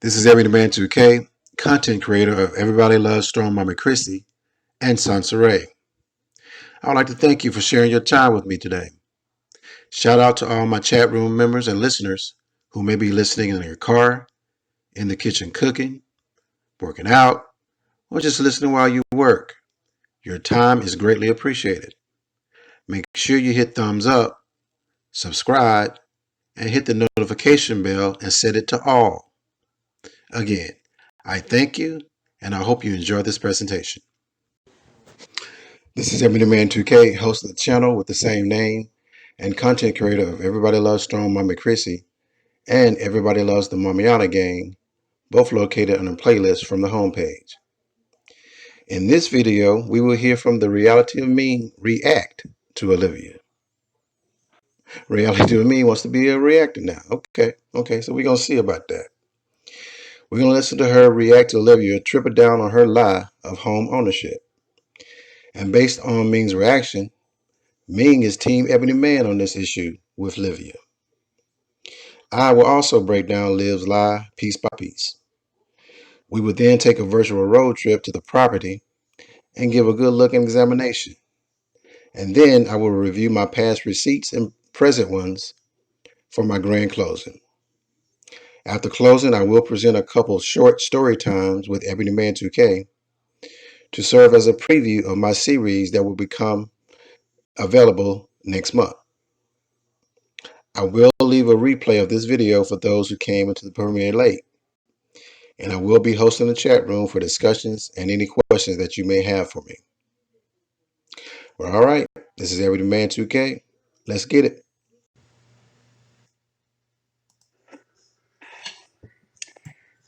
This is Every Man 2K, content creator of Everybody Loves Strong Mama Chrissy and Sansaray. I would like to thank you for sharing your time with me today. Shout out to all my chat room members and listeners who may be listening in your car, in the kitchen cooking, working out, or just listening while you work. Your time is greatly appreciated. Make sure you hit thumbs up, subscribe, and hit the notification bell and set it to all. Again, I thank you and I hope you enjoy this presentation. This is Every Man 2K, host of the channel with the same name and content creator of Everybody Loves Strong Mama Chrissy and Everybody Loves the Mamiana Gang, both located on a playlist from the homepage. In this video, we will hear from the Reality of Me react to Olivia. Reality of Me wants to be a reactor now. Okay, so we're going to see about that. We're going to listen to her react to Olivia, triple down on her lie of home ownership. And based on Ming's reaction, Ming is Team Ebony Man on this issue with Livia. I will also break down Liv's lie piece by piece. We would then take a virtual road trip to the property and give a good look and examination. And then I will review my past receipts and present ones for my grand closing. After closing, I will present a couple short story times with Ebony Man 2K to serve as a preview of my series that will become available next month. I will leave a replay of this video for those who came into the premiere late. And I will be hosting a chat room for discussions and any questions that you may have for me. Well, all right, this is Every Man 2K. Let's get it.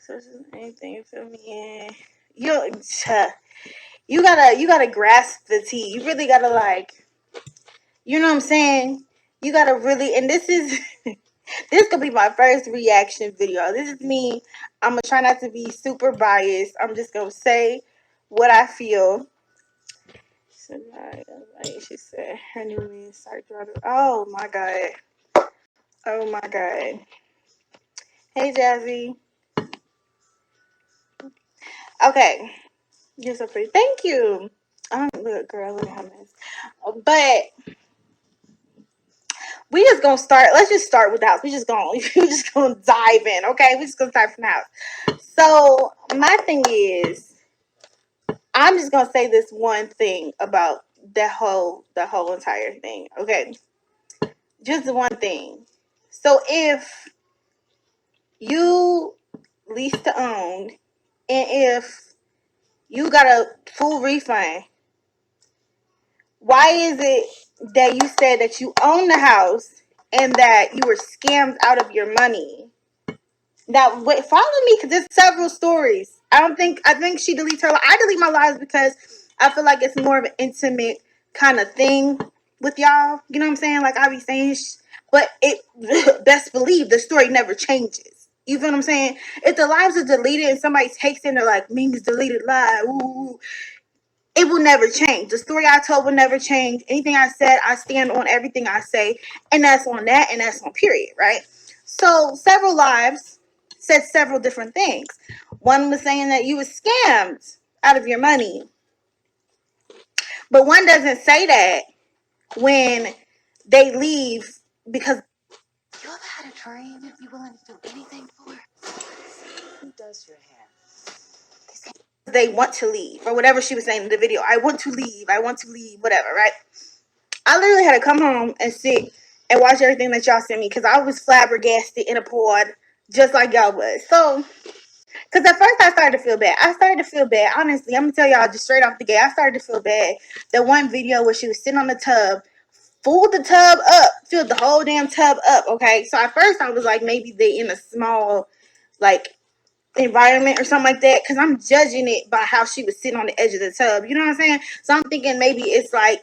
So this is anything you feel me in. You gotta grasp the tea. You really gotta you know what I'm saying? You gotta really, and this is this could be my first reaction video. This is me. I'm gonna try not to be super biased. I'm just gonna say what I feel. So she said her new man start driving. Oh my god. Oh my god. Hey Jazzy. Okay. You're so pretty. Thank you. Look, girl, look at how nice. But we just gonna start. Let's just start with the house. We just gonna dive in, okay? We just gonna start from the house. So my thing is, I'm just gonna say this one thing about the whole entire thing, okay? Just one thing. So if you lease to own, and if you got a full refund, why is it that you said that you own the house and that you were scammed out of your money? Now, wait, follow me because there's several stories. I think she deletes her. I delete my lives because I feel like it's more of an intimate kind of thing with y'all. You know what I'm saying? Like I be saying, but it best believe the story never changes. You feel what I'm saying? If the lives are deleted and somebody takes in, they're like, Ming's deleted live. Ooh, it will never change. The story I told will never change. Anything I said, I stand on everything I say. And that's on that, and that's on period, right? So several lives said several different things. One was saying that you were scammed out of your money. But one doesn't say that when they leave because you ever had a dream you'd be willing to do anything for? Who does your hair? they want to leave, or whatever she was saying in the video. I want to leave, whatever, right? I literally had to come home and sit and watch everything that y'all sent me because I was flabbergasted in a pod just like y'all was. So, because at first I started to feel bad. Honestly, I'm going to tell y'all just straight off the gate. I started to feel bad. The one video where she was sitting on the tub, filled the tub up, filled the whole damn tub up, okay? So at first I was like, maybe they in a small, environment or something like that, because I'm judging it by how she was sitting on the edge of the tub. You know what I'm saying? So I'm thinking maybe it's I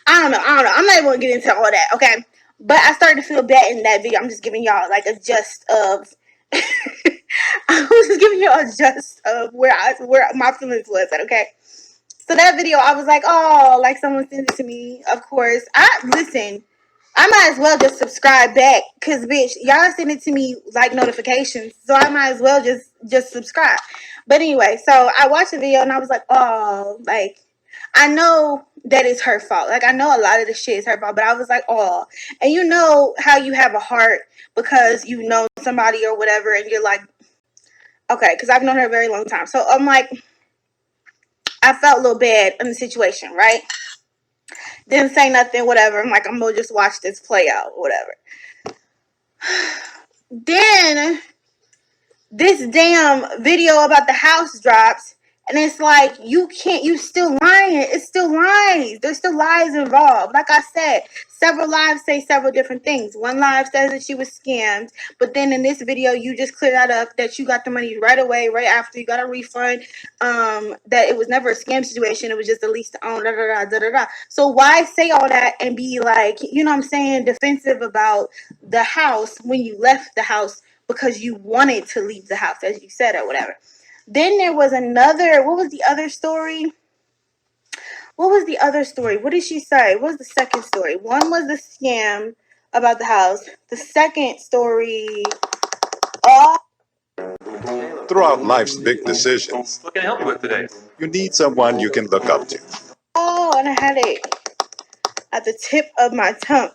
don't know. I'm not even going to get into all that, okay? But I started to feel bad in that video. I'm just giving y'all a gist of I was just giving y'all a gist of where my feelings was at, okay? So that video, I was like, oh, like someone sent it to me. Of course, listen. I might as well just subscribe back, cause bitch, y'all send it to me like notifications, so I might as well just subscribe. But anyway, so I watched the video and I was like, oh, like I know that it's her fault. Like I know a lot of the shit is her fault, but I was like, oh, and you know how you have a heart because you know somebody or whatever, and you're like, okay, because I've known her a very long time, so I'm like, I felt a little bad in the situation, right? Didn't say nothing, whatever. I'm like, I'm gonna just watch this play out, whatever. Then this damn video about the house drops, and it's like, you still lying. It's still lies. There's still lies involved. Like I said, several lives say several different things. One live says that she was scammed, but then in this video you just clear that up, that you got the money right away, right after you got a refund, that it was never a scam situation, it was just a lease to own, da da da da da da. So why say all that and be like, you know what I'm saying, defensive about the house when you left the house because you wanted to leave the house, as you said, or whatever. Then there was another, what was the other story? What was the other story? What did she say? What was the second story? One was the scam about the house. The second story, oh, Throughout life's big decisions, What can I help you with today? you need someone you can look up to. oh, and I had it at the tip of my tongue.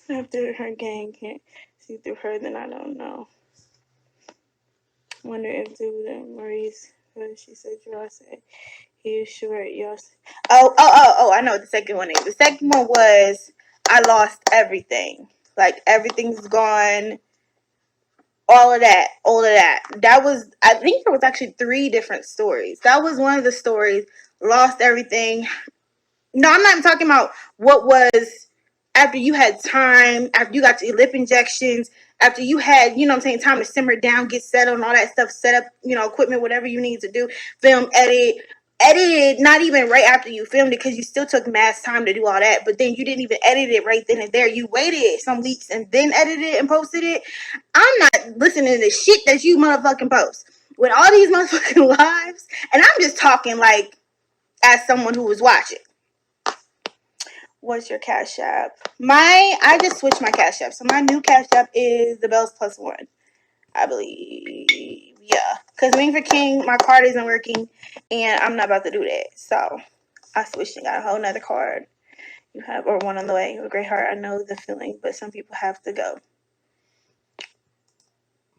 After her gang can't see through her, then I don't know. Wonder if Maurice, she said, y'all said, he is sure, y'all. Oh, I know what the second one is. The second one was, I lost everything. Like, everything's gone. All of that. That was, I think there was actually 3 different stories. That was one of the stories. Lost everything. No, I'm not even talking about what was after you had time, after you got your lip injections, after you had, you know what I'm saying, time to simmer down, get settled, and all that stuff, set up, you know, equipment, whatever you need to do, film, edited, not even right after you filmed it, because you still took mass time to do all that, but then you didn't even edit it right then and there. You waited some weeks and then edited it and posted it. I'm not listening to the shit that you motherfucking post with all these motherfucking lives, and I'm just talking like as someone who was watching. What's your Cash App? I just switched my Cash App. So my new Cash App is the Bells Plus One, I believe. Yeah. Because Wing for King, my card isn't working, and I'm not about to do that. So I switched and got a whole nother card. You have, or one on the way. A great heart. I know the feeling, but some people have to go.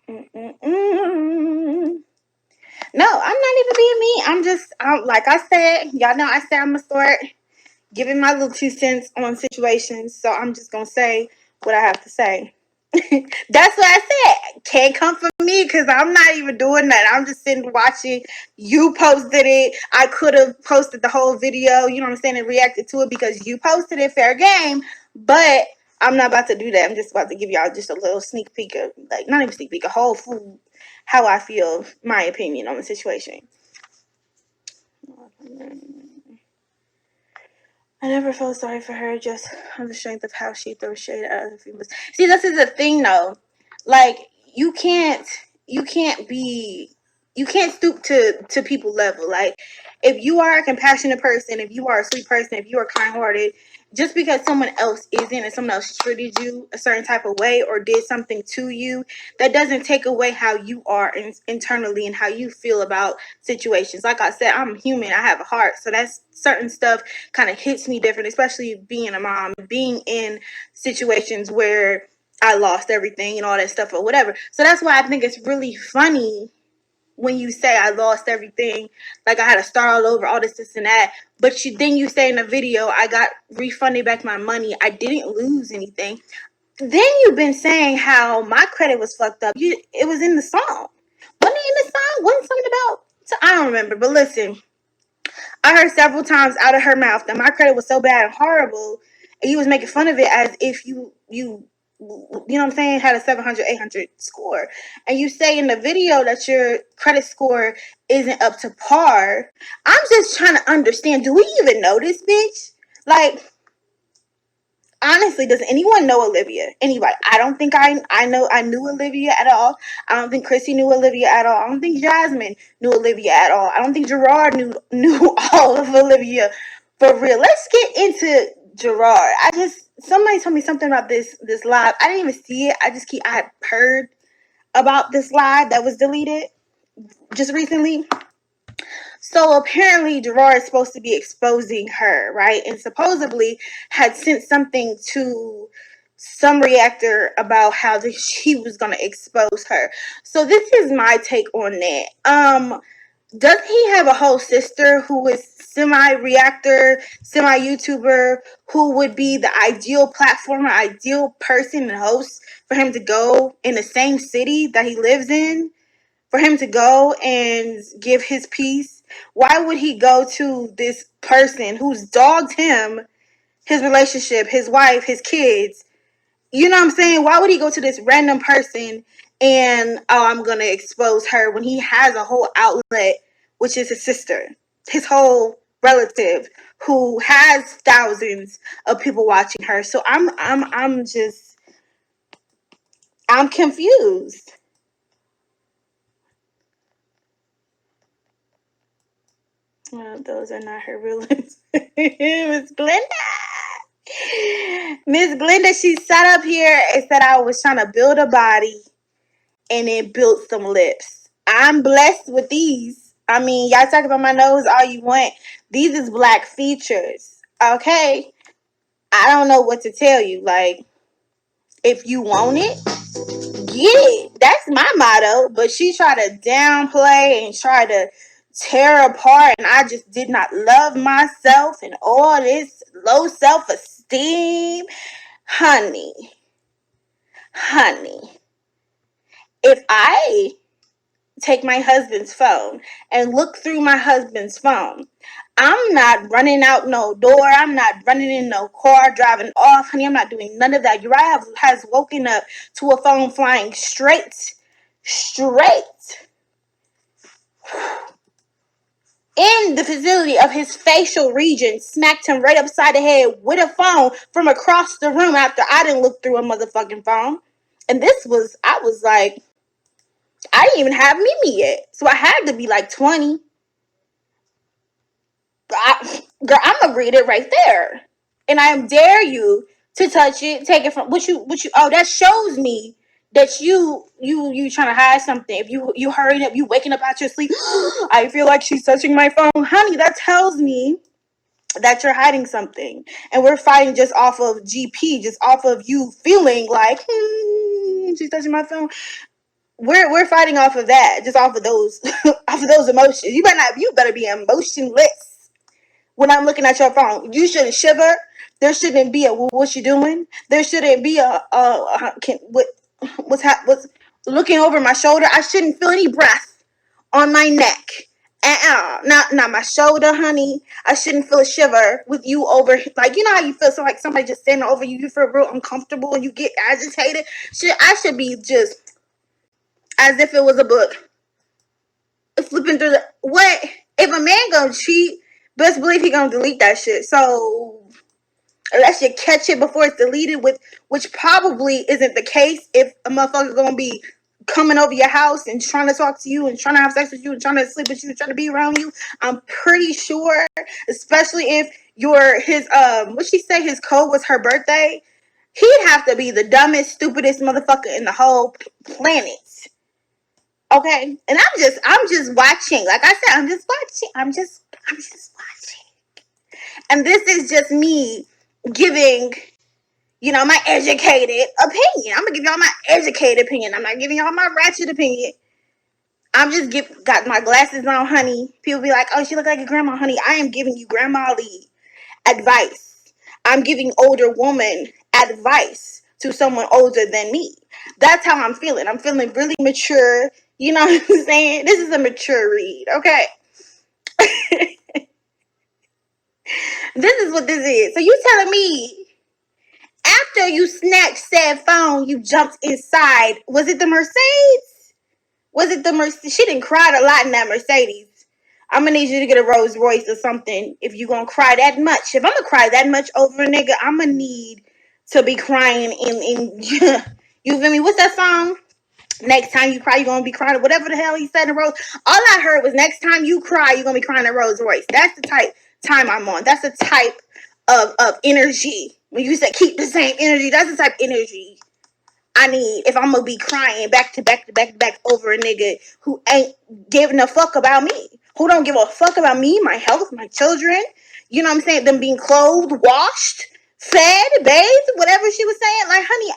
No, I'm not even being me. Like I said, y'all know I said I'm going to start giving my little 2 cents on situations, so I'm just gonna say what I have to say. That's what I said. Can't come for me because I'm not even doing that. I'm just sitting watching. You posted it. I could have posted the whole video, you know what I'm saying, and reacted to it because you posted it, fair game. But I'm not about to do that. I'm just about to give y'all just a little sneak peek of, like, not even sneak peek, a whole food, how I feel, my opinion on the situation. I never felt sorry for her, just on the strength of how she throws shade at other females. See, this is the thing, though. Like, you can't stoop to people level. Like, if you are a compassionate person, if you are a sweet person, if you are kind-hearted, just because someone else isn't and someone else treated you a certain type of way or did something to you, that doesn't take away how you are internally and how you feel about situations. Like I said, I'm human. I have a heart. So that's certain stuff kind of hits me different, especially being a mom, being in situations where I lost everything and all that stuff or whatever. So that's why I think it's really funny when you say I lost everything, like I had to start all over, all this and that. But then you say in the video, I got refunded back my money. I didn't lose anything. Then you've been saying how my credit was fucked up. It was in the song. Wasn't it in the song? Wasn't something about? I don't remember. But listen, I heard several times out of her mouth that my credit was so bad and horrible, and you was making fun of it as if you know what I'm saying, had a 700, 800 score. And you say in the video that your credit score isn't up to par. I'm just trying to understand, do we even know this bitch? Like, honestly, does anyone know Olivia? Anybody? I don't think I knew Olivia at all. I don't think Chrissy knew Olivia at all. I don't think Jasmine knew Olivia at all. I don't think Gerard knew all of Olivia for real. Let's get into Gerard. Somebody told me something about this live. I didn't even see it. I had heard about this live that was deleted just recently. So apparently Gerard is supposed to be exposing her, right? And supposedly had sent something to some reactor about how he was going to expose her. So this is my take on that. Doesn't he have a whole sister who is semi-reactor, semi-YouTuber, who would be the ideal platformer, ideal person and host for him to go in the same city that he lives in? For him to go and give his piece? Why would he go to this person who's dogged him, his relationship, his wife, his kids? You know what I'm saying? Why would he go to this random person and, oh, I'm going to expose her when he has a whole outlet, which is his sister, his whole relative who has thousands of people watching her? So I'm confused. Those are not her real lips. Miss Glenda. Miss Glenda, she sat up here and said I was trying to build a body and then built some lips. I'm blessed with these. I mean, y'all talk about my nose all you want. These is black features. Okay? I don't know what to tell you. Like, if you want it, get it. That's my motto. But she tried to downplay and try to tear apart, and I just did not love myself and all this low self-esteem. Honey, if I take my husband's phone and look through my husband's phone, I'm not running out no door. I'm not running in no car, driving off. Honey, I'm not doing none of that. Uriah has woken up to a phone flying straight in the facility of his facial region, smacked him right upside the head with a phone from across the room after I didn't look through a motherfucking phone. And I was like, I didn't even have Mimi yet. So I had to be like 20. Girl, I'm gonna read it right there. And I dare you to touch it, take it from oh, that shows me that you trying to hide something. If you hurrying up, you waking up out your sleep, I feel like she's touching my phone. Honey, that tells me that you're hiding something. And we're fighting just off of GP, just off of you feeling like she's touching my phone. We're fighting off of that, just off of those off of those emotions. You better be emotionless when I'm looking at your phone. You shouldn't shiver. There shouldn't be a what you doing. There shouldn't be what's looking over my shoulder. I shouldn't feel any breath on my neck. Not my shoulder, honey. I shouldn't feel a shiver with you over, like, you know how you feel, so like somebody just standing over you, you feel real uncomfortable and you get agitated. I should be just as if it was a book, flipping through what? If a man gonna cheat, best believe he gonna delete that shit. So unless you catch it before it's deleted, which probably isn't the case if a motherfucker gonna be coming over your house and trying to talk to you and trying to have sex with you and trying to sleep with you and trying to be around you. I'm pretty sure, especially if what she say, his code was her birthday, he'd have to be the dumbest, stupidest motherfucker in the whole planet. Okay? And I'm just watching. Like I said, I'm just watching. I'm just watching. And this is just me giving, my educated opinion. I'm gonna give y'all my educated opinion. I'm not giving y'all my ratchet opinion. I'm just got my glasses on, honey. People be like, oh, she look like a grandma, honey. I am giving you grandma-ly advice. I'm giving older woman advice to someone older than me. That's how I'm feeling. I'm feeling really mature. You know what I'm saying? This is a mature read, okay? This is what this is. So you telling me after you snatched said phone, you jumped inside. Was it the Mercedes? She didn't cry a lot in that Mercedes. I'm gonna need you to get a Rolls Royce or something if you gonna cry that much. If I'm gonna cry that much over a nigga, I'm gonna need to be crying in you feel me? What's that song? Next time you cry, you're gonna be crying. Whatever the hell he said in Rolls. All I heard was next time you cry, you're gonna be crying in Rolls Royce. That's the type time I'm on. That's the type of energy. When you said keep the same energy, that's the type of energy I need if I'm gonna be crying back to back to back to back over a nigga who ain't giving a fuck about me, who don't give a fuck about me, my health, my children. You know what I'm saying? Them being clothed, washed, fed, bathed, whatever she was saying. Like, honey,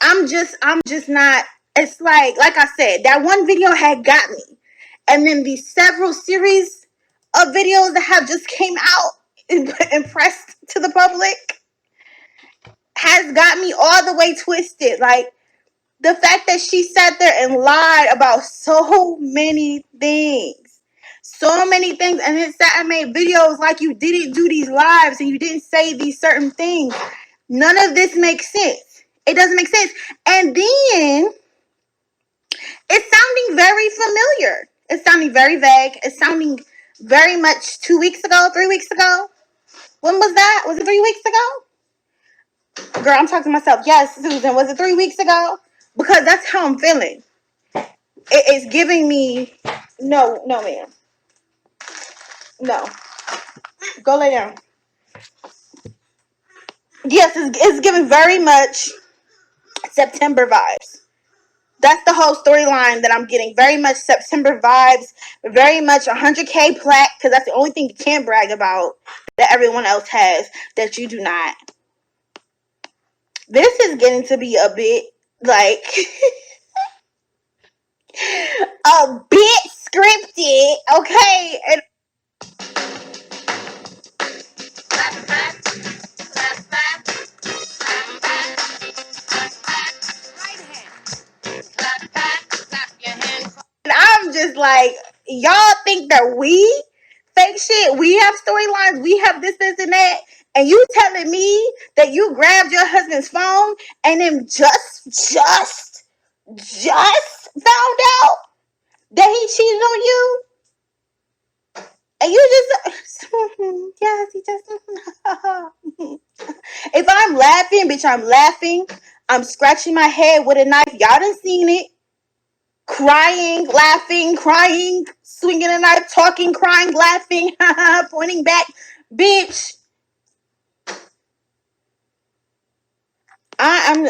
I'm just not. It's like I said, that one video had got me, and then the several series of videos that have just came out and pressed to the public has got me all the way twisted. Like, the fact that she sat there and lied about so many things. So many things. And then sat and made videos like you didn't do these lives and you didn't say these certain things. None of this makes sense. It doesn't make sense. And then it's sounding very familiar. It's sounding very vague. It's sounding very much 2 weeks ago, 3 weeks ago. When was that? Was it 3 weeks ago? Girl, I'm talking to myself. Yes, Susan, was it 3 weeks ago? Because that's how I'm feeling. It's giving me no, ma'am. No. Go lay down. Yes, it's giving very much September vibes. That's the whole storyline that I'm getting. Very much September vibes. Very much 100K plaque, because that's the only thing you can brag about that everyone else has that you do not. This is getting to be a bit like a bit scripted, okay? And I'm just like, y'all think that we fake shit? We have storylines, we have this, and that, and you telling me that you grabbed your husband's phone and then just found out that he cheated on you? And you just, yes, he just, if I'm laughing, bitch, I'm laughing. I'm scratching my head with a knife. Y'all done seen it. Crying, laughing, crying, swinging a knife, talking, crying, laughing, pointing back. Bitch, I'm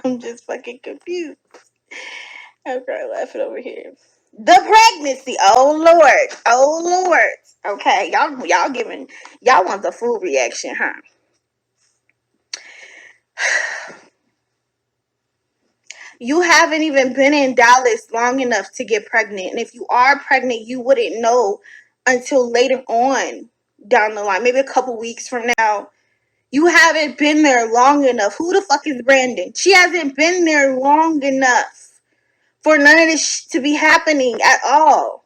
I'm just fucking confused. I'm crying laughing over here. The pregnancy. Oh Lord. Okay, y'all want the full reaction, huh? You haven't even been in Dallas long enough to get pregnant. And if you are pregnant, you wouldn't know until later on down the line, maybe a couple weeks from now. You haven't been there long enough. Who the fuck is Brandon? She hasn't been there long enough for none of this to be happening at all.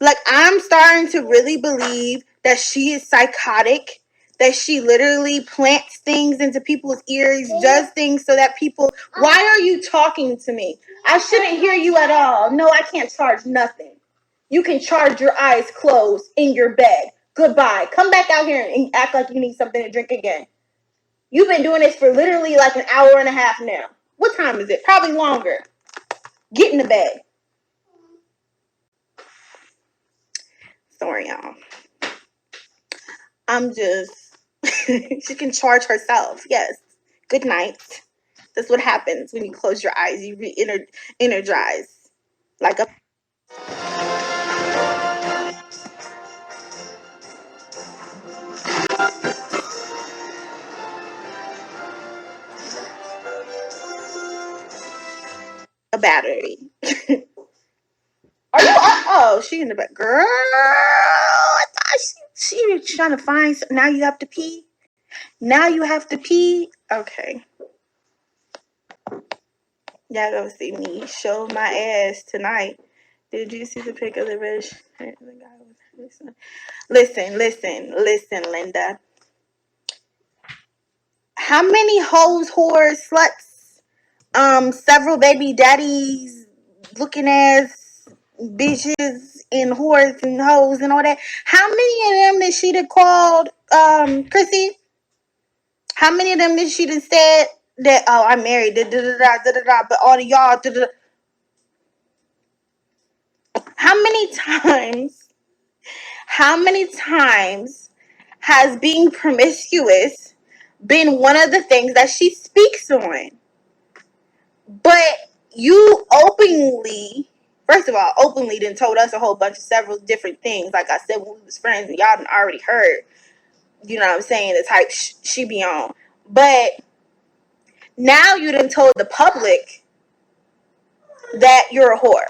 Like, I'm starting to really believe that she is psychotic, that she literally plants things into people's ears, does things so that people... Why are you talking to me? I shouldn't hear you at all. No, I can't charge nothing. You can charge your eyes closed in your bed. Goodbye. Come back out here and act like you need something to drink again. You've been doing this for literally like an hour and a half now. What time is it? Probably longer. Get in the bed. Sorry, y'all. I'm just... she can charge herself. Yes. Good night. That's what happens when you close your eyes. You re-energize. Like a... a battery. Are you... Oh, she in the back. Girl, I thought she was trying to find... Now you have to pee? Now you have to pee? Okay. Y'all gonna see me show my ass tonight. Did you see the pic of the rich? Listen, Linda. How many hoes, whores, sluts, several baby daddies, looking ass bitches and whores and hoes and all that? How many of them that she done called, Chrissy? How many of them did she done said that, oh, I'm married, but all of y'all, How How many times has being promiscuous been one of the things that she speaks on? But you openly, first of all, openly then told us a whole bunch of several different things. Like I said, when we was friends, and y'all done already heard, you know what I'm saying, the type she be on. But now you done told the public that you're a whore.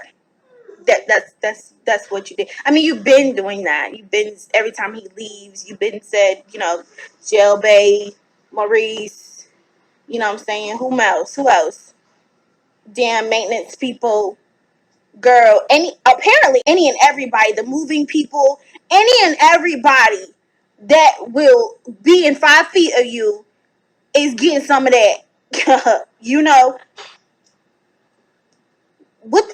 That's what you did. I mean, you've been doing that. You've been, every time he leaves, you've been said, you know, Jail Bay, Maurice, you know what I'm saying? Who else? Who else? Damn maintenance people, girl, any and everybody, the moving people, any and everybody that will be in 5 feet of you is getting some of that. You know what?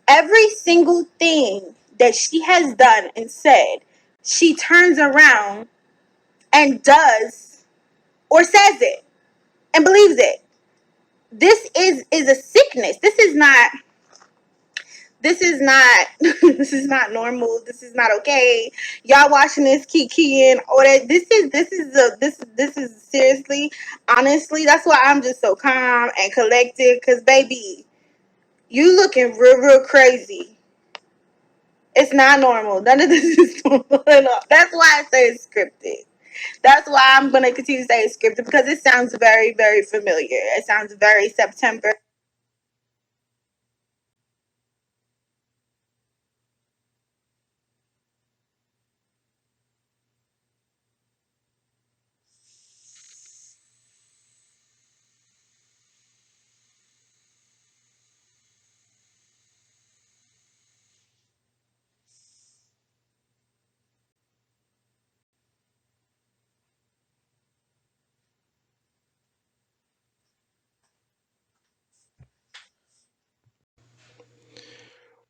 Every single thing that she has done and said, she turns around and does or says it and believes it. This is a sickness. This is not this is not normal. This is not okay. Y'all watching this, kikiing, or that this is seriously, honestly, that's why I'm just so calm and collected, because baby, you looking real crazy. It's not normal. None of this is normal at all. That's why I say it's scripted. That's why I'm going to continue to say it's scripted, because it sounds very familiar. It sounds very September.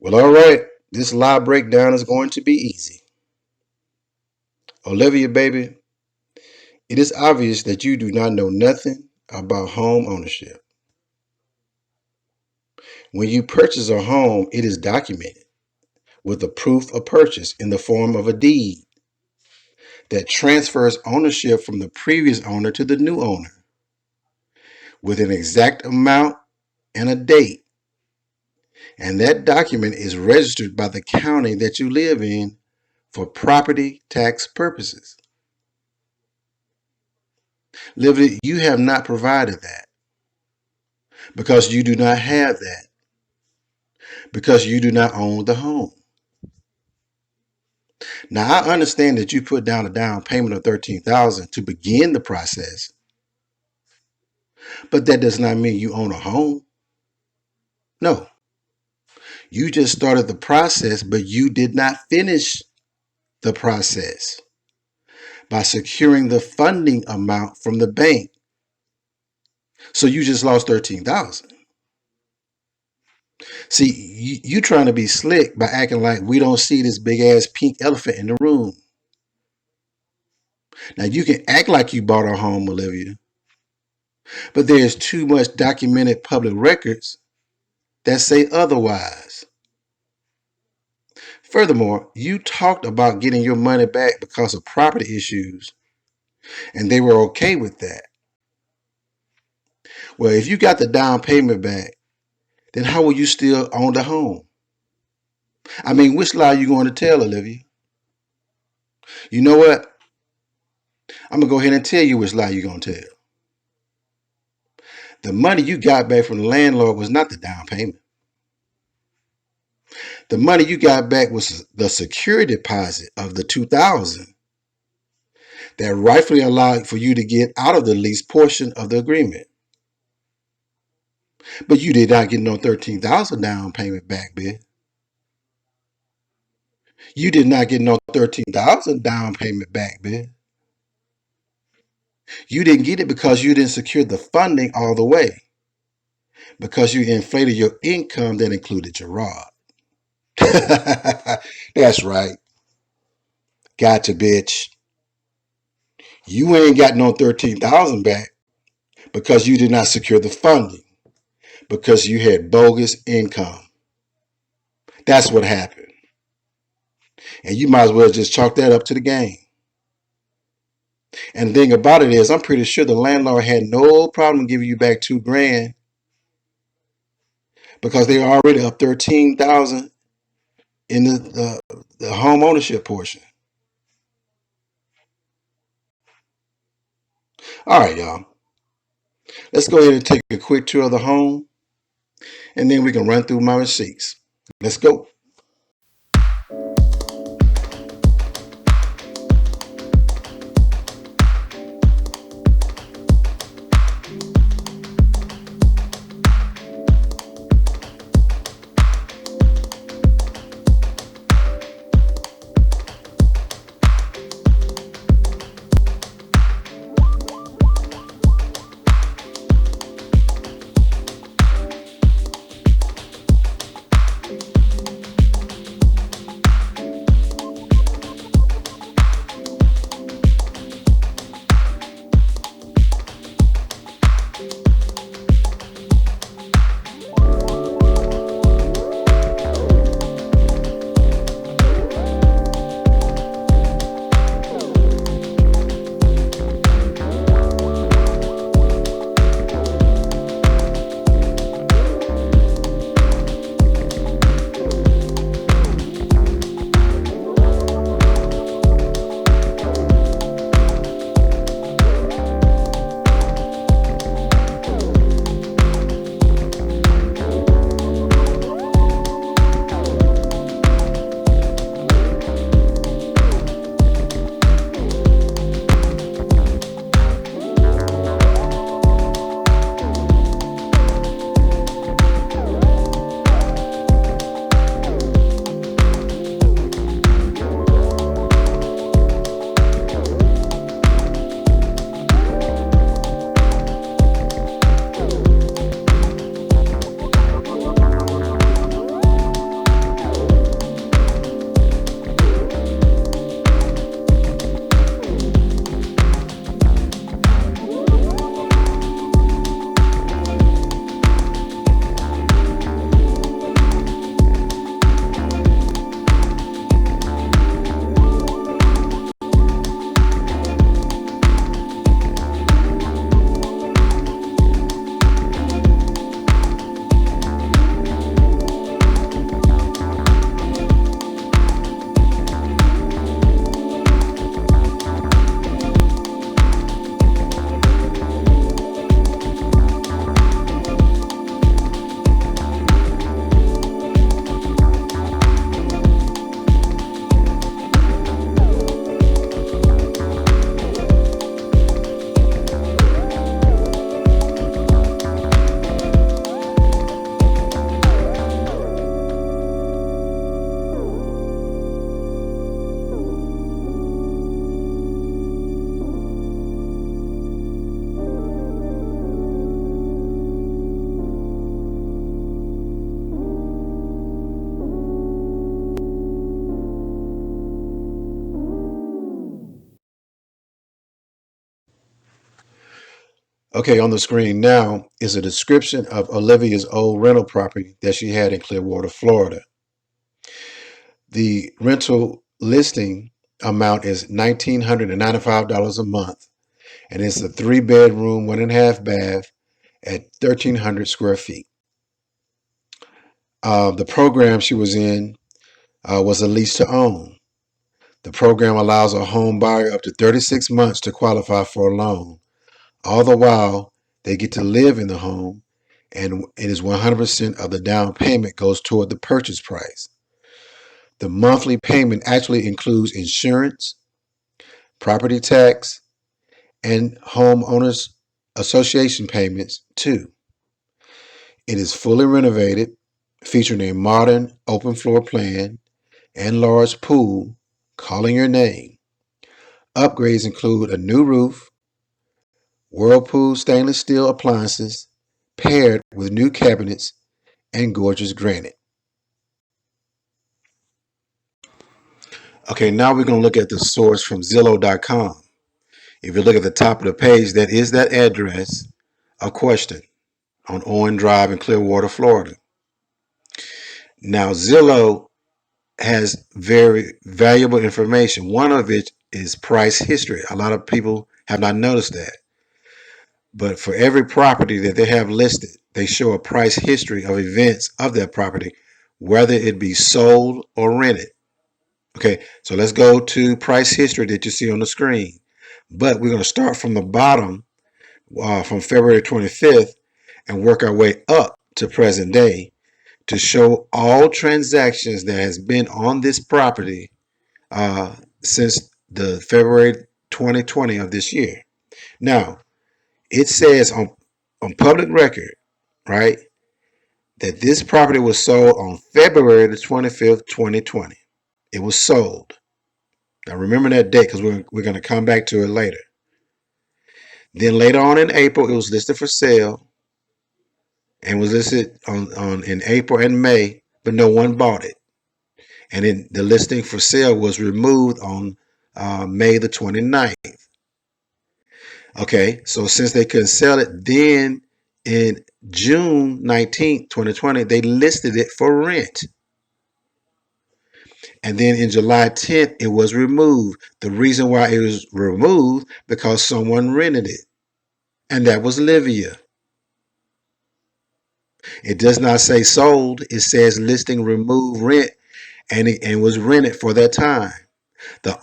Well, all right. This live breakdown is going to be easy. Olivia, baby, it is obvious that you do not know nothing about home ownership. When you purchase a home, it is documented with a proof of purchase in the form of a deed that transfers ownership from the previous owner to the new owner with an exact amount and a date. And that document is registered by the county that you live in for property tax purposes. Livia, you have not provided that because you do not have that, because you do not own the home. Now, I understand that you put down a down payment of $13,000 to begin the process, but that does not mean you own a home. No, you just started the process, but you did not finish the process by securing the funding amount from the bank. So you just lost $13,000. See, you trying to be slick by acting like we don't see this big ass pink elephant in the room. Now you can act like you bought a home, Olivia, but there's too much documented public records that say otherwise. Furthermore, you talked about getting your money back because of property issues, and they were okay with that. Well, if you got the down payment back, then how will you still own the home? I mean, which lie are you going to tell, Olivia? You know what? I'm going to go ahead and tell you which lie you're going to tell. The money you got back from the landlord was not the down payment. The money you got back was the security deposit of the $2,000 that rightfully allowed for you to get out of the lease portion of the agreement. But you did not get no $13,000 down payment back, man. You did not get no $13,000 down payment back, man. You didn't get it because you didn't secure the funding all the way. Because you inflated your income that included your rod. That's right. Gotcha, bitch. You ain't got no $13,000 back because you did not secure the funding. Because you had bogus income. That's what happened. And you might as well just chalk that up to the game. And the thing about it is, I'm pretty sure the landlord had no problem giving you back $2,000 because they already up 13,000 in the home ownership portion. All right, y'all. Let's go ahead and take a quick tour of the home, and then we can run through my receipts. Let's go. Okay, on the screen now is a description of Olivia's old rental property that she had in Clearwater, Florida. The rental listing amount is $1,995 a month, and it's a 3-bedroom, 1.5 bath at 1,300 square feet. The program she was in was a lease to own. The program allows a home buyer up to 36 months to qualify for a loan. All the while, they get to live in the home, and it is 100% of the down payment goes toward the purchase price. The monthly payment actually includes insurance, property tax, and homeowners association payments too. It is fully renovated, featuring a modern open floor plan and large pool calling your name. Upgrades include a new roof, Whirlpool stainless steel appliances, paired with new cabinets and gorgeous granite. Okay, now we're going to look at the source from Zillow.com. If you look at the top of the page, that is that address, a question, on Owen Drive in Clearwater, Florida. Now, Zillow has very valuable information. One of it is price history. A lot of people have not noticed that. But for every property that they have listed, they show a price history of events of that property, whether it be sold or rented. Okay, so let's go to price history that you see on the screen. But we're going to start from the bottom, from February 25th, and work our way up to present day to show all transactions that has been on this property since the February 2020 of this year. Now, it says on public record, right, that this property was sold on February the 25th, 2020. It was sold. Now remember that date because we're going to come back to it later. Then later on in April, it was listed for sale and was listed on in April and May, but no one bought it. And then the listing for sale was removed on May the 29th. Okay, so since they couldn't sell it, then in June 19th, 2020, they listed it for rent. And then in July 10th, it was removed. The reason why it was removed, because someone rented it. And that was Livia. It does not say sold. It says listing, remove, rent, and it was rented for that time. The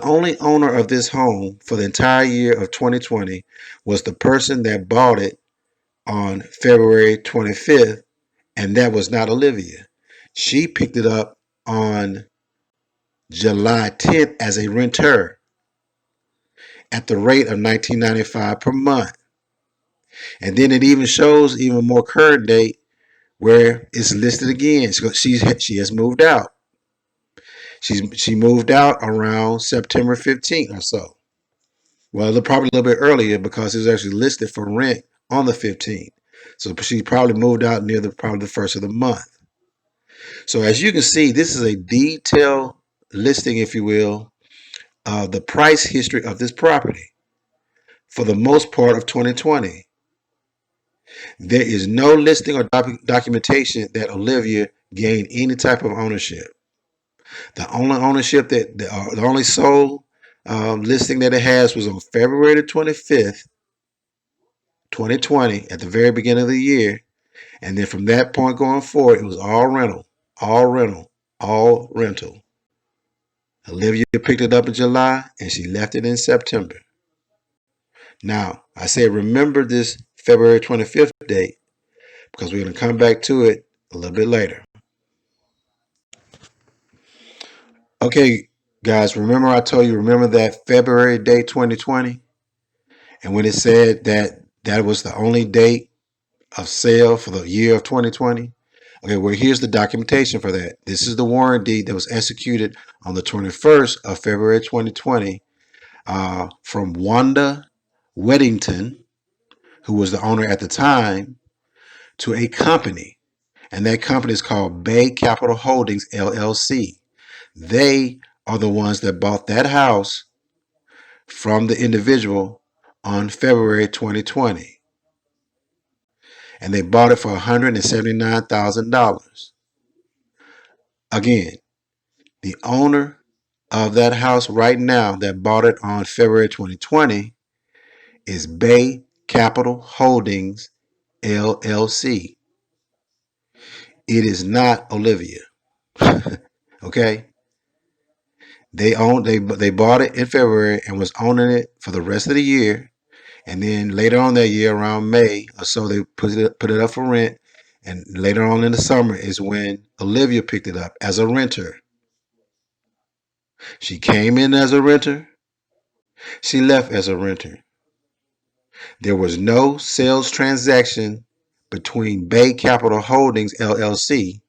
only owner of this home for the entire year of 2020 was the person that bought it on February 25th, and that was not Olivia. She picked it up on July 10th as a renter at the rate of $19.95 per month. And then it even shows even more current date where it's listed again. She has moved out. She moved out around September 15th or so. Well, probably a little bit earlier because it was actually listed for rent on the 15th. So she probably moved out near probably the first of the month. So as you can see, this is a detailed listing, if you will, of the price history of this property for the most part of 2020. There is no listing or documentation that Olivia gained any type of ownership. The only ownership the only sole listing that it has was on February the 25th, 2020, at the very beginning of the year. And then from that point going forward, it was all rental, all rental, all rental. Olivia picked it up in July and she left it in September. Now, I say remember this February 25th date because we're going to come back to it a little bit later. Okay, guys, remember I told you, remember that February date 2020? And when it said that was the only date of sale for the year of 2020? Okay, well, here's the documentation for that. This is the warrant deed that was executed on the 21st of February 2020 from Wanda Weddington, who was the owner at the time, to a company. And that company is called Bay Capital Holdings, LLC. They are the ones that bought that house from the individual on February 2020. And they bought it for $179,000. Again, the owner of that house right now that bought it on February 2020 is Bay Capital Holdings, LLC. It is not Olivia. Okay? They bought it in February and was owning it for the rest of the year. And then later on that year, around May or so, they put it up for rent. And later on in the summer is when Olivia picked it up as a renter. She came in as a renter. She left as a renter. There was no sales transaction between Bay Capital Holdings, LLC,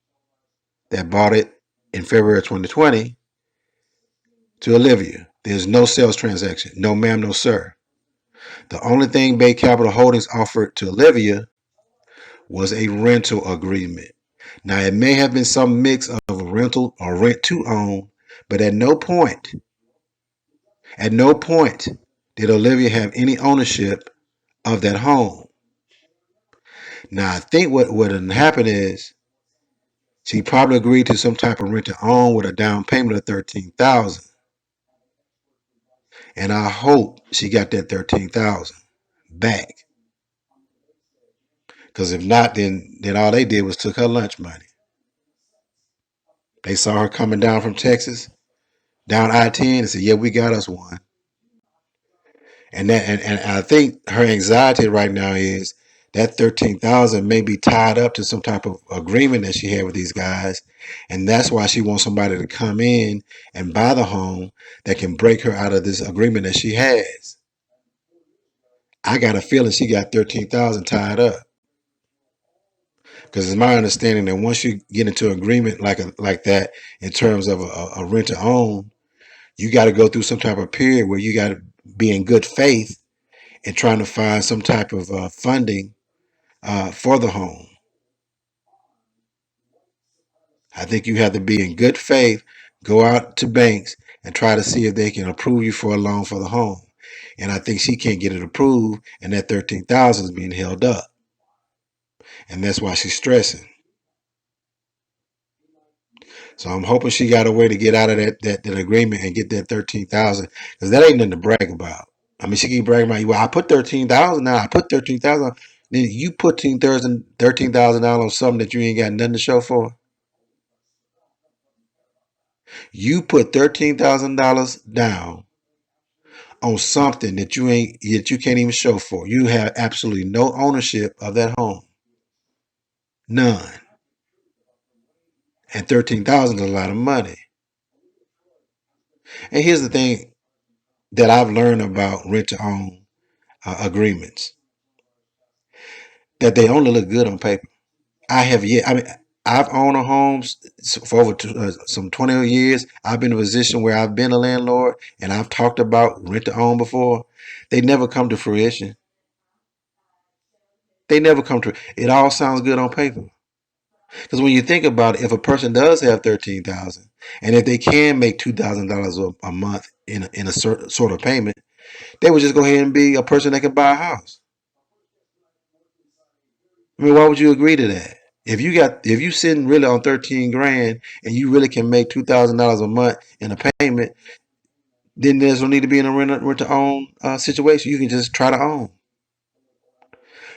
that bought it in February 2020 to Olivia. There's no sales transaction. No ma'am, no sir. The only thing Bay Capital Holdings offered to Olivia was a rental agreement. Now, it may have been some mix of a rental or rent to own, but at no point did Olivia have any ownership of that home. Now, I think what happened is She probably agreed to some type of rent to own with a down payment of $13,000. And I hope she got that $13,000 back. Because if not, then all they did was took her lunch money. They saw her coming down from Texas, down I-10, and said, "Yeah, we got us one." And I think her anxiety right now is that $13,000 may be tied up to some type of agreement that she had with these guys, and that's why she wants somebody to come in and buy the home that can break her out of this agreement that she has. I got a feeling she got $13,000 tied up, because it's my understanding that once you get into an agreement like that in terms of a rent to own, you got to go through some type of period where you got to be in good faith and trying to find some type of funding for the home. I think you have to be in good faith, go out to banks and try to see if they can approve you for a loan for the home. And I think she can't get it approved, and that $13,000 is being held up, and that's why she's stressing. So I'm hoping she got a way to get out of that agreement and get that $13,000, because that ain't nothing to brag about. I mean, she keep bragging about, well, I put $13,000 now. I put $13,000. Then you put $13,000 on something that you ain't got nothing to show for. You put $13,000 down on something that you can't even show for. You have absolutely no ownership of that home, none. And $13,000 is a lot of money. And here's the thing that I've learned about rent to own agreements, that they only look good on paper. I've owned a home for over some 20 years. I've been in a position where I've been a landlord and I've talked about rent to own before. They never come to fruition. They never come to it. All sounds good on paper. Because when you think about it, if a person does have $13,000, and if they can make $2,000 a month in a sort of payment, they would just go ahead and be a person that can buy a house. I mean, why would you agree to that? If you sitting really on 13 grand and you really can make $2,000 a month in a payment, then there's no need to be in a rent to own situation. You can just try to own.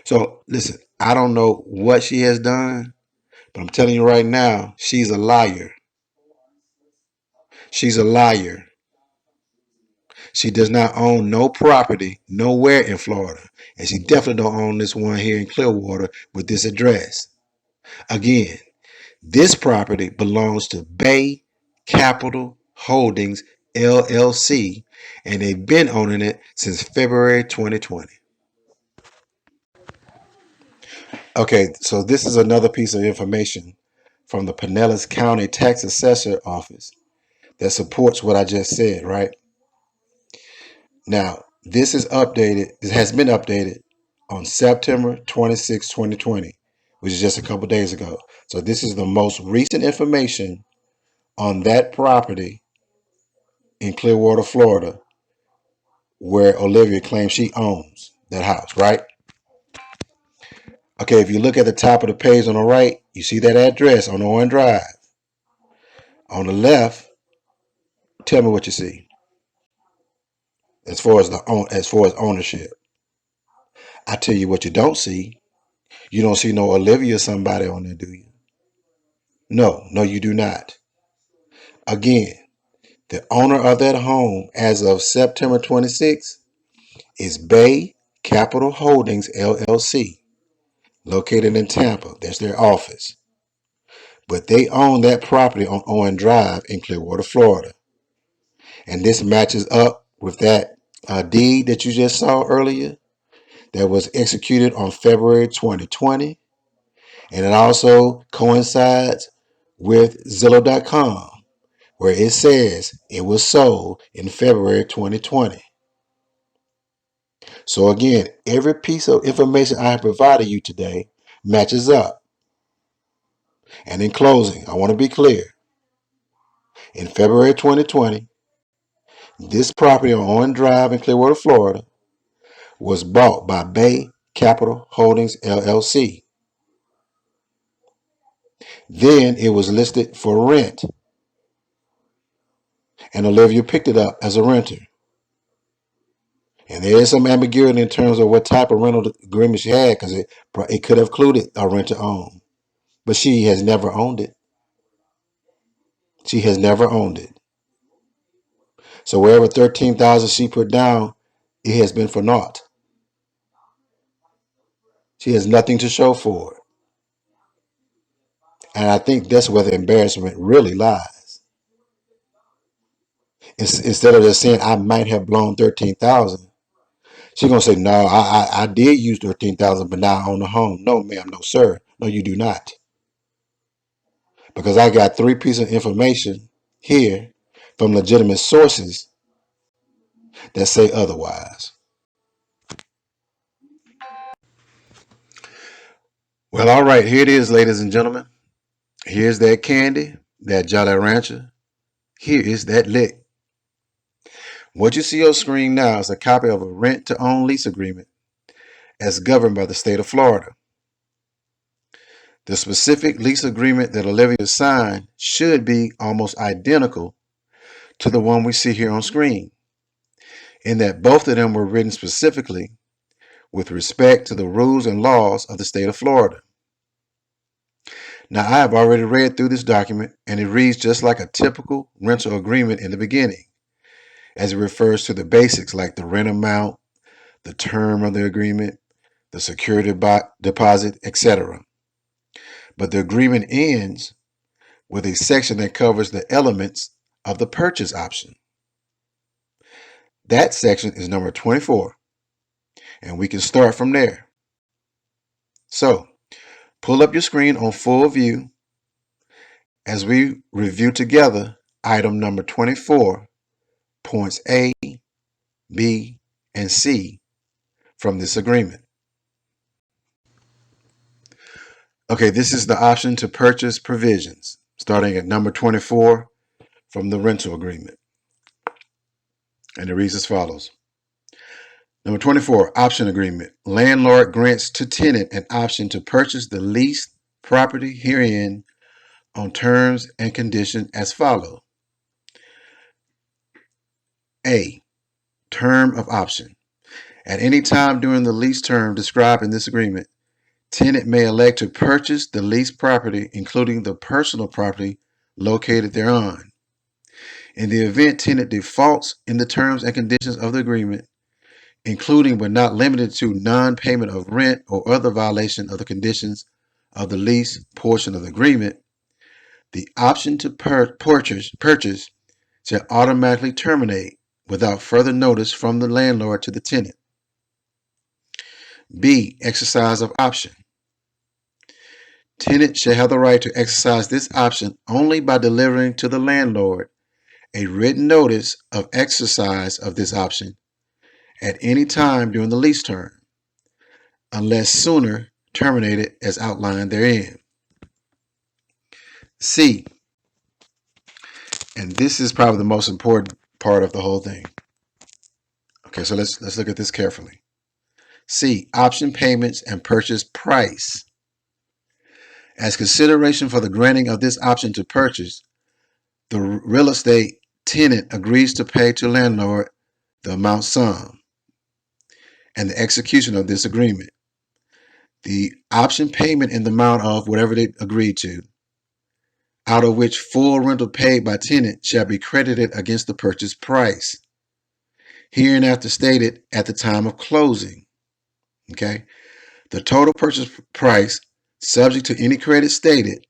So listen, I don't know what she has done, but I'm telling you right now, she's a liar. She's a liar. She does not own no property nowhere in Florida, and she definitely don't own this one here in Clearwater with this address. Again, this property belongs to Bay Capital Holdings LLC, and they've been owning it since February 2020. Okay, so this is another piece of information from the Pinellas County Tax Assessor Office that supports what I just said, right? Now, this is updated. It has been updated on September 26, 2020, which is just a couple days ago. So this is the most recent information on that property in Clearwater, Florida, where Olivia claims she owns that house, right? Okay, if you look at the top of the page on the right, you see that address on Owen Drive. On the left, tell me what you see as far as ownership. I tell you what you don't see. You don't see no Olivia somebody on there, do you? No, you do not. Again, the owner of that home as of September 26th is Bay Capital Holdings LLC, located in Tampa. That's their office. But they own that property on Owen Drive in Clearwater, Florida. And this matches up with that deed that you just saw earlier that was executed on February 2020. And it also coincides with Zillow.com, where it says it was sold in February 2020. So again, every piece of information I have provided you today matches up. And in closing, I want to be clear. In February 2020, this property on Owen Drive in Clearwater, Florida, was bought by Bay Capital Holdings LLC. Then it was listed for rent, and Olivia picked it up as a renter. And there is some ambiguity in terms of what type of rental agreement she had, because it could have included a rent-to-own. But she has never owned it. She has never owned it. So wherever $13,000 she put down, it has been for naught. She has nothing to show for it. And I think that's where the embarrassment really lies. Instead of just saying I might have blown 13,000, she's gonna say, no, I did use 13,000, but now I own a home. No, ma'am, no, sir. No, you do not. Because I got 3 pieces of information here from legitimate sources that say otherwise. Well, all right, here it is, ladies and gentlemen. Here's that candy, that Jolly Rancher. Here is that lick. What you see on screen now is a copy of a rent-to-own lease agreement as governed by the state of Florida. The specific lease agreement that Olivia signed should be almost identical to the one we see here on screen, in that both of them were written specifically with respect to the rules and laws of the state of Florida. Now, I have already read through this document, and it reads just like a typical rental agreement in the beginning, as it refers to the basics like the rent amount, the term of the agreement, the security deposit, etc. But the agreement ends with a section that covers the elements of the purchase option. That section is number 24, and we can start from there. So, pull up your screen on full view as we review together item number 24, points A, B, and C from this agreement. Okay, this is the option to purchase provisions, starting at number 24 from the rental agreement. And it reads as follows. Number 24, option agreement. Landlord grants to tenant an option to purchase the leased property herein on terms and conditions as follows. A, term of option. At any time during the lease term described in this agreement, tenant may elect to purchase the leased property, including the personal property located thereon. In the event tenant defaults in the terms and conditions of the agreement, including but not limited to non-payment of rent or other violation of the conditions of the lease portion of the agreement, the option to purchase shall automatically terminate without further notice from the landlord to the tenant. B, exercise of option. Tenant shall have the right to exercise this option only by delivering to the landlord a written notice of exercise of this option at any time during the lease term, unless sooner terminated as outlined therein. C, and this is probably the most important part of the whole thing. Okay, so let's look at this carefully. C, option payments and purchase price. As consideration for the granting of this option to purchase, the real estate tenant agrees to pay to landlord the amount sum and the execution of this agreement. The option payment in the amount of whatever they agreed to, out of which full rental paid by tenant shall be credited against the purchase price, hereinafter stated at the time of closing. Okay, the total purchase price, subject to any credit stated,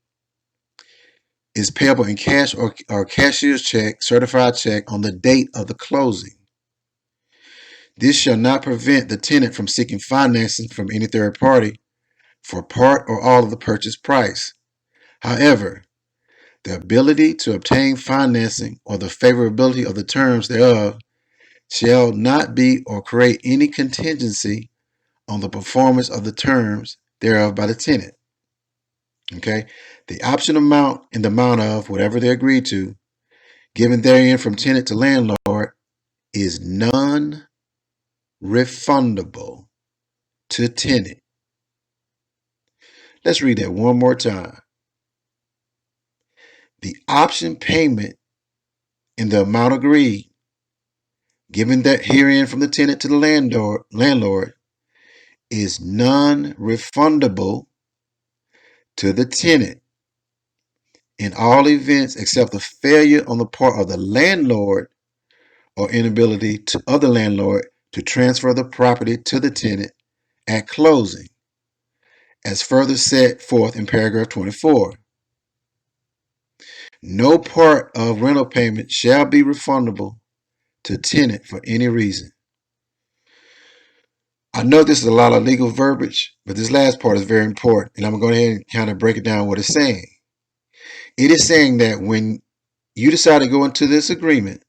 is payable in cash or cashier's check, certified check on the date of the closing. This shall not prevent the tenant from seeking financing from any third party for part or all of the purchase price. However, the ability to obtain financing or the favorability of the terms thereof shall not be or create any contingency on the performance of the terms thereof by the tenant. Okay, the option amount and the amount of whatever they agreed to, given therein from tenant to landlord, is non-refundable to tenant. Let's read that one more time. The option payment in the amount agreed, given that herein from the tenant to the landlord, is non-refundable to the tenant in all events except the failure on the part of the landlord or inability of the landlord to transfer the property to the tenant at closing, as further set forth in paragraph 24. No part of rental payment shall be refundable to tenant for any reason. I know this is a lot of legal verbiage, but this last part is very important, and I'm going to go ahead and kind of break it down what it's saying. It is saying that when you decide to go into this agreement,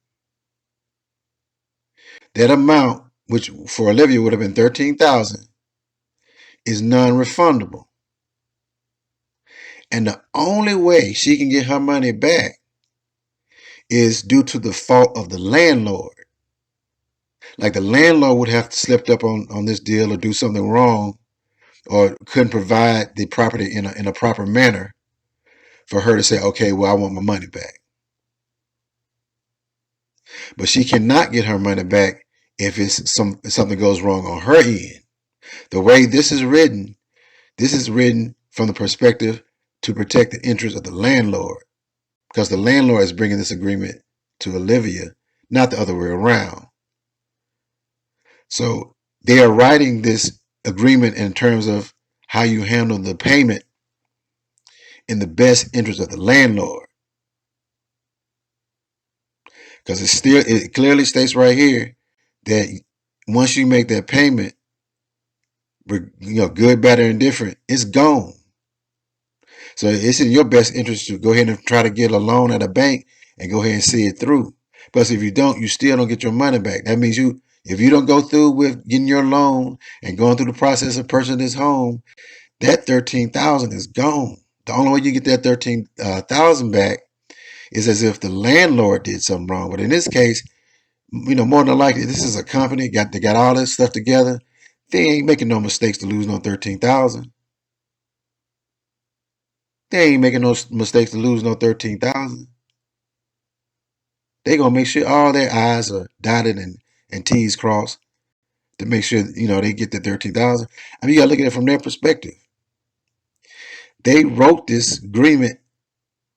that amount, which for Olivia would have been $13,000, is non-refundable. And the only way she can get her money back is due to the fault of the landlord. Like the landlord would have to slip up on this deal or do something wrong or couldn't provide the property in a proper manner for her to say, okay, well, I want my money back. But she cannot get her money back if something goes wrong on her end. The way this is written from the perspective to protect the interests of the landlord, because the landlord is bringing this agreement to Olivia, not the other way around. So they are writing this agreement in terms of how you handle the payment in the best interest of the landlord. Because it clearly states right here that once you make that payment, good, bad, or indifferent, it's gone. So it's in your best interest to go ahead and try to get a loan at a bank and go ahead and see it through. Plus, if you don't, you still don't get your money back. That means if you don't go through with getting your loan and going through the process of purchasing this home, that $13,000 is gone. The only way you get that $13,000 back is as if the landlord did something wrong. But in this case, more than likely, this is a company they got all this stuff together. They ain't making no mistakes to lose no $13,000. They ain't making no mistakes to lose no $13,000. They gonna make sure all their I's are dotted and T's crossed to make sure they get the $13,000. I mean, you gotta look at it from their perspective. They wrote this agreement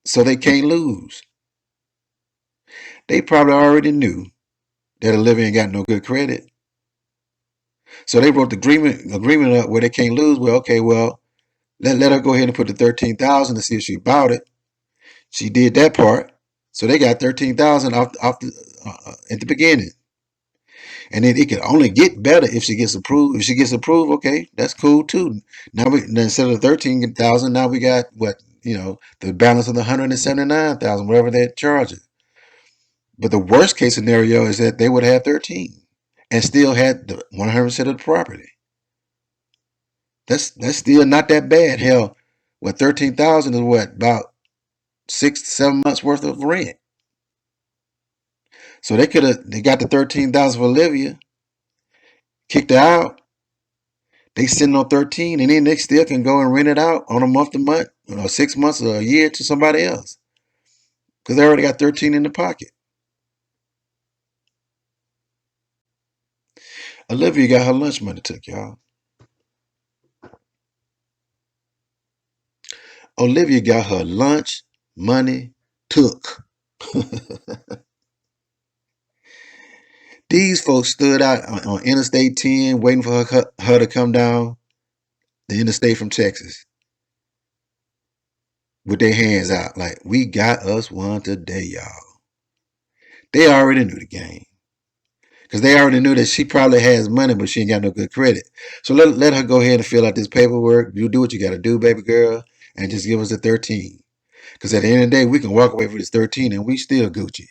so they can't lose. They probably already knew that Olivia ain't got no good credit. So they wrote the agreement up where they can't lose. Well, okay, let her go ahead and put the $13,000 to see if she bought it. She did that part, so they got $13,000 off at the beginning. And then it could only get better if she gets approved. If she gets approved, okay, that's cool too. Now instead of $13,000, now we got the balance of the $179,000, whatever they're charging. But the worst case scenario is that they would have 13 and still had the 100% of the property. That's still not that bad. Hell, 13,000 is about 6 to 7 months worth of rent. So they got the 13,000 for Olivia, kicked her out. They sitting on 13, and then they still can go and rent it out on a month to month, 6 months or a year to somebody else, because they already got 13 in the pocket. Olivia got her lunch money took, y'all. Olivia got her lunch money took. These folks stood out on Interstate 10 waiting for her to come down the interstate from Texas with their hands out like, we got us one today, y'all. They already knew the game. Because they already knew that she probably has money, but she ain't got no good credit. So let her go ahead and fill out this paperwork. You do what you got to do, baby girl, and just give us the 13. Because at the end of the day, we can walk away with this 13 and we still Gucci.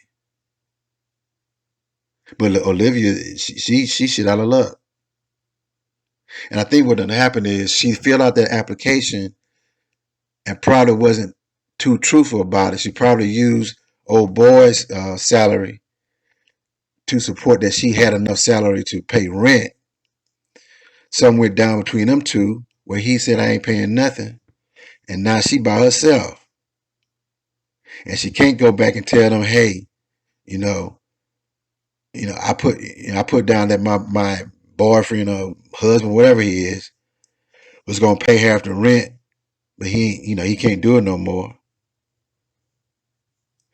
But Olivia, she shit out of luck. And I think what done happened is she filled out that application and probably wasn't too truthful about it. She probably used old boy's salary to support that she had enough salary to pay rent. Somewhere down between them two, where he said, I ain't paying nothing. And now she by herself. And she can't go back and tell them, hey, you know, I put down that my boyfriend or husband, whatever he is, was gonna pay half the rent, but he can't do it no more.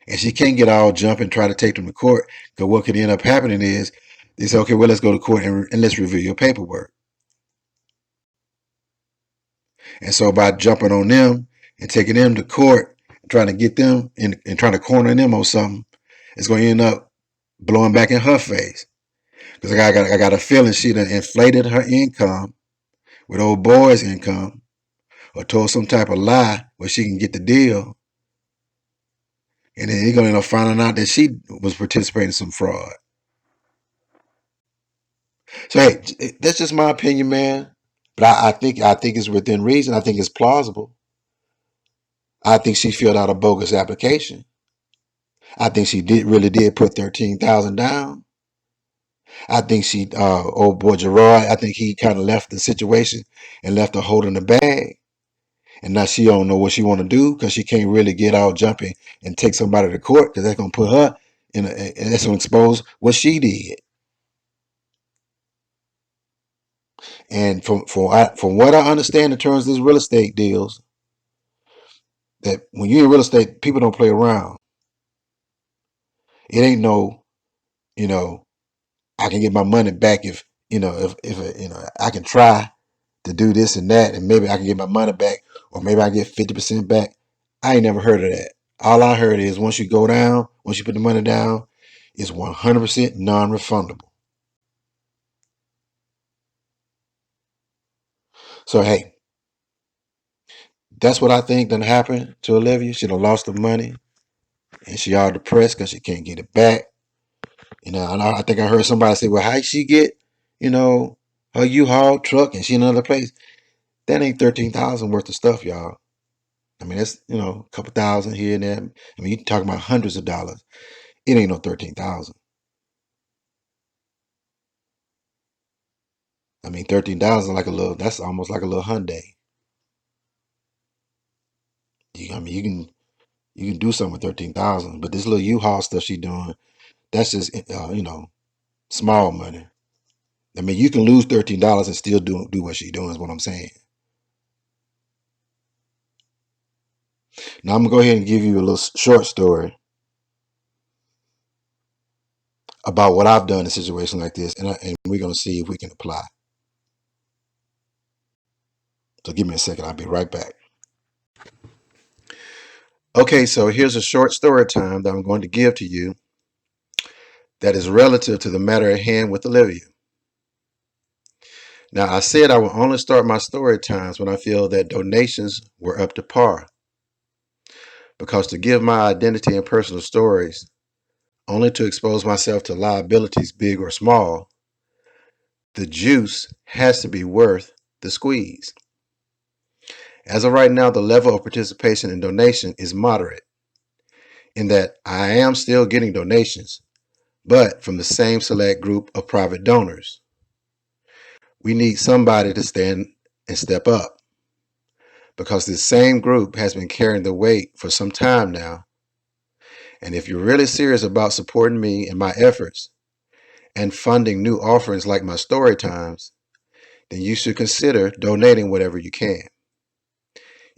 And she can't get all jump and try to take them to court, because what could end up happening is they say, okay, well, let's go to court and let's review your paperwork. And so by jumping on them and taking them to court, trying to get them and trying to corner them on something, it's going to end up blowing back in her face. Because I got a feeling she done inflated her income with old boy's income, or told some type of lie where she can get the deal. And then he's going to end up finding out that she was participating in some fraud. So hey, that's just my opinion, man. But I think it's within reason. I think it's plausible. I think she filled out a bogus application. I think she really did put 13,000 down. I think old boy Gerard, I think he kind of left the situation and left her holding the bag. And now she don't know what she want to do, because she can't really get out jumping and take somebody to court, because that's gonna put her and that's gonna expose what she did. And from what I understand in terms of these real estate deals, that when you're in real estate, people don't play around. It ain't no, you know, I can get my money back if I can try to do this and that, and maybe I can get my money back, or maybe I get 50% back. I ain't never heard of that. All I heard is once you put the money down, it's 100% non-refundable. So hey, that's what I think done happened to Olivia. She done lost the money, and she all depressed because she can't get it back. And I think I heard somebody say, well, how she get, her U-Haul truck and she in another place? That ain't 13,000 worth of stuff, y'all. I mean, that's, a couple thousand here and there. I mean, you're talking about hundreds of dollars. It ain't no 13,000. I mean, 13,000 that's almost like a little Hyundai. You can do something with 13,000, but this little U-Haul stuff she doing, that's just, small money. I mean, you can lose $13 and still do what she doing, is what I'm saying. Now I'm gonna go ahead and give you a little short story about what I've done in a situation like this, and we're gonna see if we can apply. So give me a second, I'll be right back. Okay, so here's a short story time that I'm going to give to you that is relative to the matter at hand with Olivia. Now, I said I will only start my story times when I feel that donations were up to par, because to give my identity and personal stories only to expose myself to liabilities, big or small, the juice has to be worth the squeeze. As of right now, the level of participation in donation is moderate, in that I am still getting donations, but from the same select group of private donors. We need somebody to stand and step up, because this same group has been carrying the weight for some time now. And if you're really serious about supporting me and my efforts and funding new offerings like my story times, then you should consider donating whatever you can.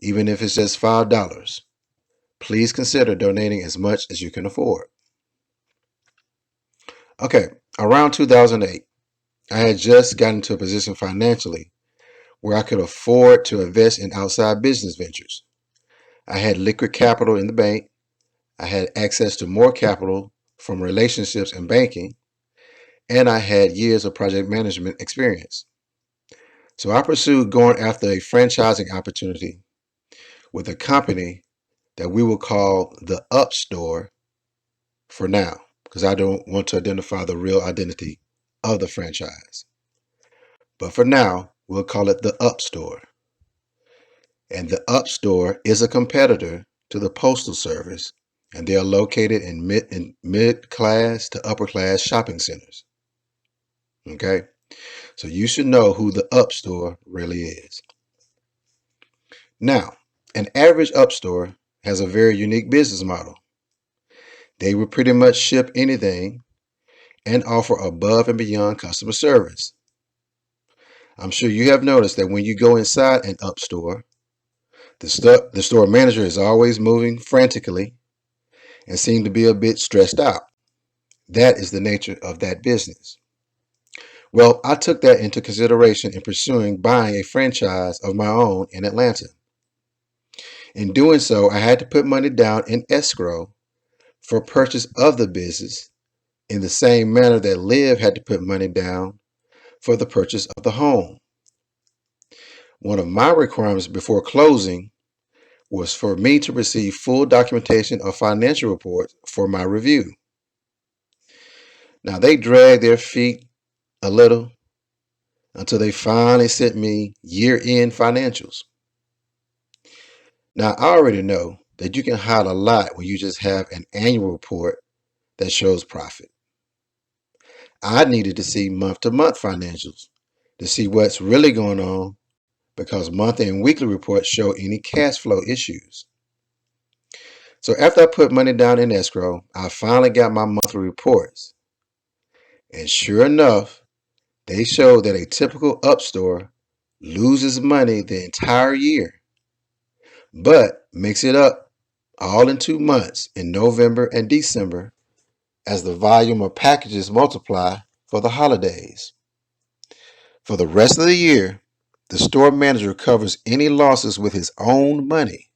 Even if it's just $5, please consider donating as much as you can afford. Okay, around 2008, I had just gotten into a position financially where I could afford to invest in outside business ventures. I had liquid capital in the bank. I had access to more capital from relationships and banking, and I had years of project management experience. So I pursued going after a franchising opportunity with a company that we will call the Up Store for now, because I don't want to identify the real identity of the franchise. But for now, we'll call it the Up Store. And the Up Store is a competitor to the Postal Service, and they are located in mid-class to upper-class shopping centers. Okay? So you should know who the Up Store really is. Now, an average Up Store has a very unique business model. They will pretty much ship anything and offer above and beyond customer service. I'm sure you have noticed that when you go inside an up store, the store manager is always moving frantically and seems to be a bit stressed out. That is the nature of that business. Well, I took that into consideration in pursuing buying a franchise of my own in Atlanta. In doing so, I had to put money down in escrow for purchase of the business in the same manner that LIV had to put money down for the purchase of the home. One of my requirements before closing was for me to receive full documentation of financial reports for my review. Now, they dragged their feet a little until they finally sent me year-end financials. Now, I already know that you can hide a lot when you just have an annual report that shows profit. I needed to see month-to-month financials to see what's really going on because monthly and weekly reports show any cash flow issues. So after I put money down in escrow, I finally got my monthly reports. And sure enough, they showed that a typical up store loses money the entire year, but makes it up all in 2 months in November and December as the volume of packages multiply for the holidays. For the rest of the year, the store manager covers any losses with his own money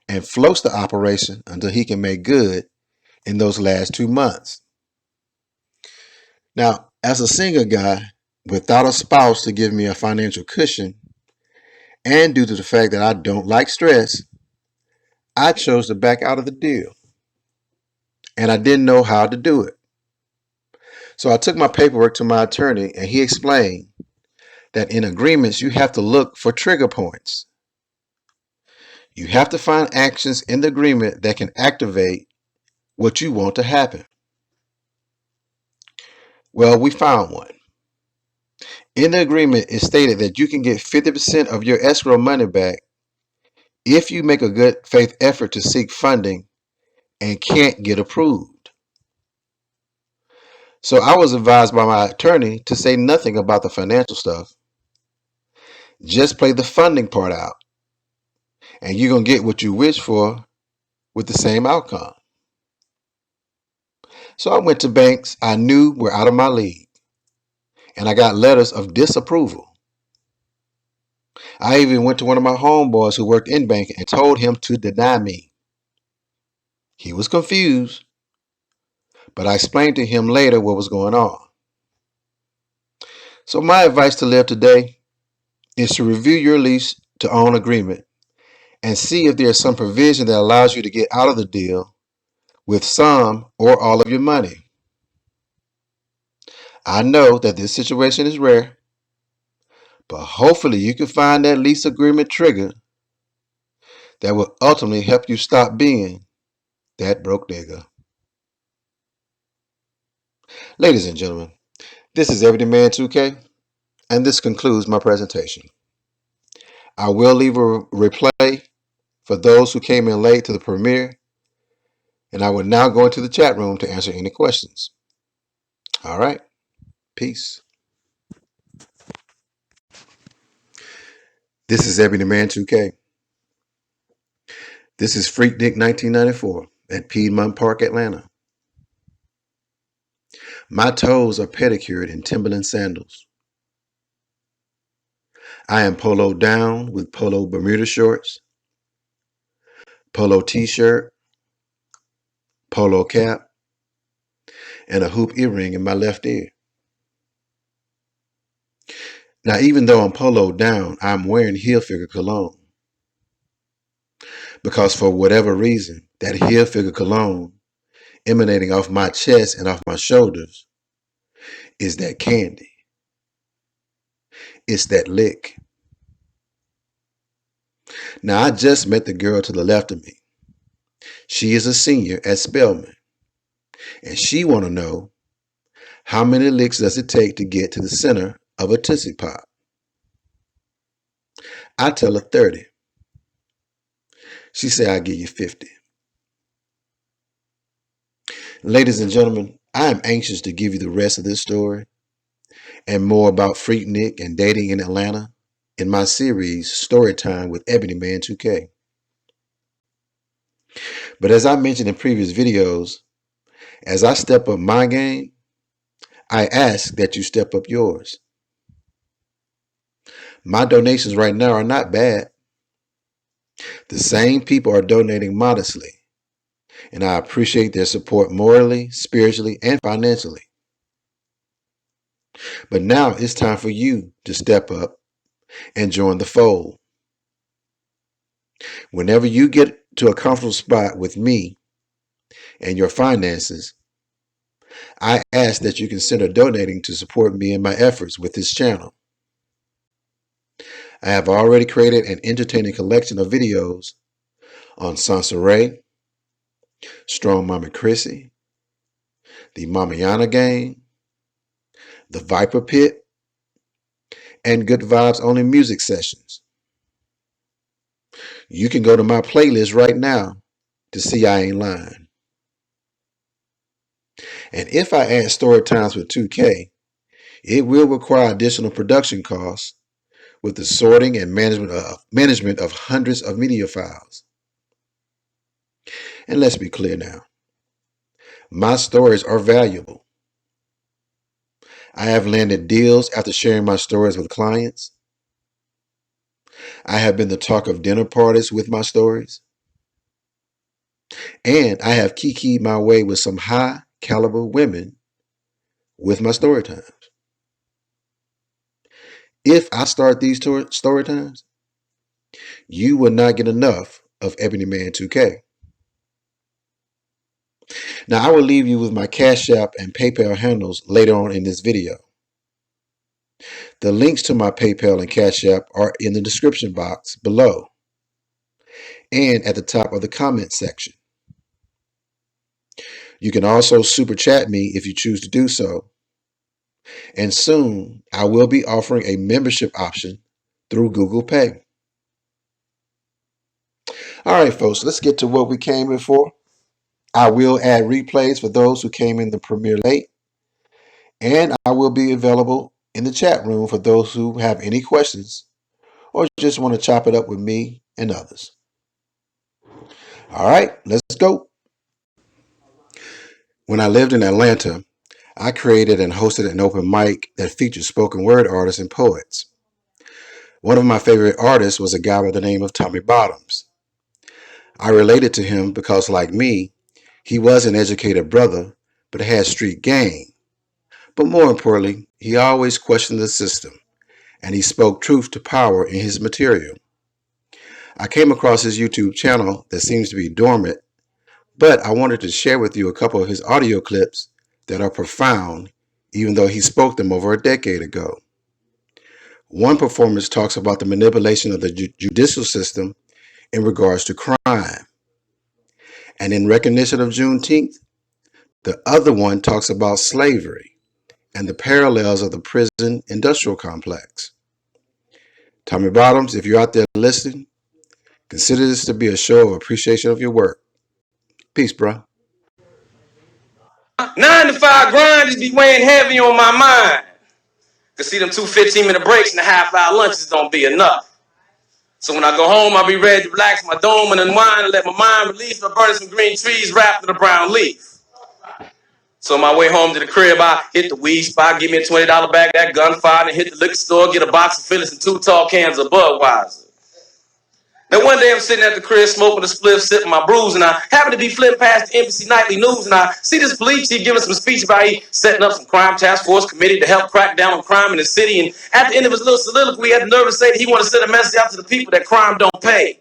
and floats the operation until he can make good in those last 2 months. Now, as a single guy without a spouse to give me a financial cushion, and due to the fact that I don't like stress, I chose to back out of the deal. And I didn't know how to do it. So I took my paperwork to my attorney and he explained that in agreements you have to look for trigger points. You have to find actions in the agreement that can activate what you want to happen. Well, we found one. In the agreement, it stated that you can get 50% of your escrow money back if you make a good faith effort to seek funding and can't get approved. So I was advised by my attorney to say nothing about the financial stuff. Just play the funding part out, and you're going to get what you wish for with the same outcome. So I went to banks I knew were out of my league, and I got letters of disapproval. I even went to one of my homeboys who worked in banking and told him to deny me. He was confused, but I explained to him later what was going on. So my advice to LIV today is to review your lease to own agreement and see if there's some provision that allows you to get out of the deal with some or all of your money. I know that this situation is rare, but hopefully you can find that lease agreement trigger that will ultimately help you stop being that broke nigga. Ladies and gentlemen, this is Everyday Man 2K, and this concludes my presentation. I will leave a replay for those who came in late to the premiere, and I will now go into the chat room to answer any questions. All right, peace. This is Everyday Man 2K. This is Freak Dick 1994 at Piedmont Park, Atlanta. My toes are pedicured in Timberland sandals. I am poloed down with polo Bermuda shorts, polo t-shirt, polo cap, and a hoop earring in my left ear. Now, even though I'm poloed down, I'm wearing heel figure cologne. Because for whatever reason, that heel figure cologne emanating off my chest and off my shoulders is that candy. It's that lick. Now, I just met the girl to the left of me. She is a senior at Spelman, and she want to know how many licks does it take to get to the center of a Tootsie Pop. I tell her 30. She said, I'll give you 50. Ladies and gentlemen, I am anxious to give you the rest of this story and more about Freaknik and dating in Atlanta in my series, Storytime with Ebony Man 2K. But as I mentioned in previous videos, as I step up my game, I ask that you step up yours. My donations right now are not bad. The same people are donating modestly, and I appreciate their support morally, spiritually, and financially. But now it's time for you to step up and join the fold. Whenever you get to a comfortable spot with me and your finances, I ask that you consider donating to support me in my efforts with this channel. I have already created an entertaining collection of videos on Sansa Ray, Strong Mama Chrissy, the Mamayana Gang, the Viper Pit, and Good Vibes Only music sessions. You can go to my playlist right now to see I ain't lying. And if I add story times with 2K, it will require additional production costs with the sorting and management of hundreds of media files. And let's be clear now. My stories are valuable. I have landed deals after sharing my stories with clients. I have been the talk of dinner parties with my stories. And I have kikied my way with some high caliber women with my story times. If I start these story times, you will not get enough of Ebony Man 2K. Now, I will leave you with my Cash App and PayPal handles later on in this video. The links to my PayPal and Cash App are in the description box below and at the top of the comment section. You can also super chat me if you choose to do so. And soon, I will be offering a membership option through Google Pay. All right, folks, let's get to what we came in for. I will add replays for those who came in the premiere late. And I will be available in the chat room for those who have any questions or just want to chop it up with me and others. All right, let's go. When I lived in Atlanta, I created and hosted an open mic that featured spoken word artists and poets. One of my favorite artists was a guy by the name of Tommy Bottoms. I related to him because, like me, he was an educated brother, but had street game. But more importantly, he always questioned the system, and he spoke truth to power in his material. I came across his YouTube channel that seems to be dormant, but I wanted to share with you a couple of his audio clips that are profound, even though he spoke them over a decade ago. One performance talks about the manipulation of the judicial system in regards to crime. And in recognition of Juneteenth, the other one talks about slavery and the parallels of the prison industrial complex. Tommy Bottoms, if you're out there listening, consider this to be a show of appreciation of your work. Peace, bro. 9 to 5 grind just be weighing heavy on my mind. Cause see, them 2 15-minute breaks and the half-hour lunches don't be enough. So when I go home, I'll be ready to relax my dome and unwind and let my mind release by burning some green trees wrapped in a brown leaf. So on my way home to the crib, I hit the weed spot, give me a $20 bag of that gunfire, and hit the liquor store, get a box of Phillies and 2 tall cans of Budweiser. Now one day I'm sitting at the crib smoking a spliff, sipping my brews, and I happen to be flipping past the Embassy Nightly News, and I see this police chief giving some speech about he setting up some crime task force committee to help crack down on crime in the city, and at the end of his little soliloquy, he had the nerve to say that he wanted to send a message out to the people that crime don't pay.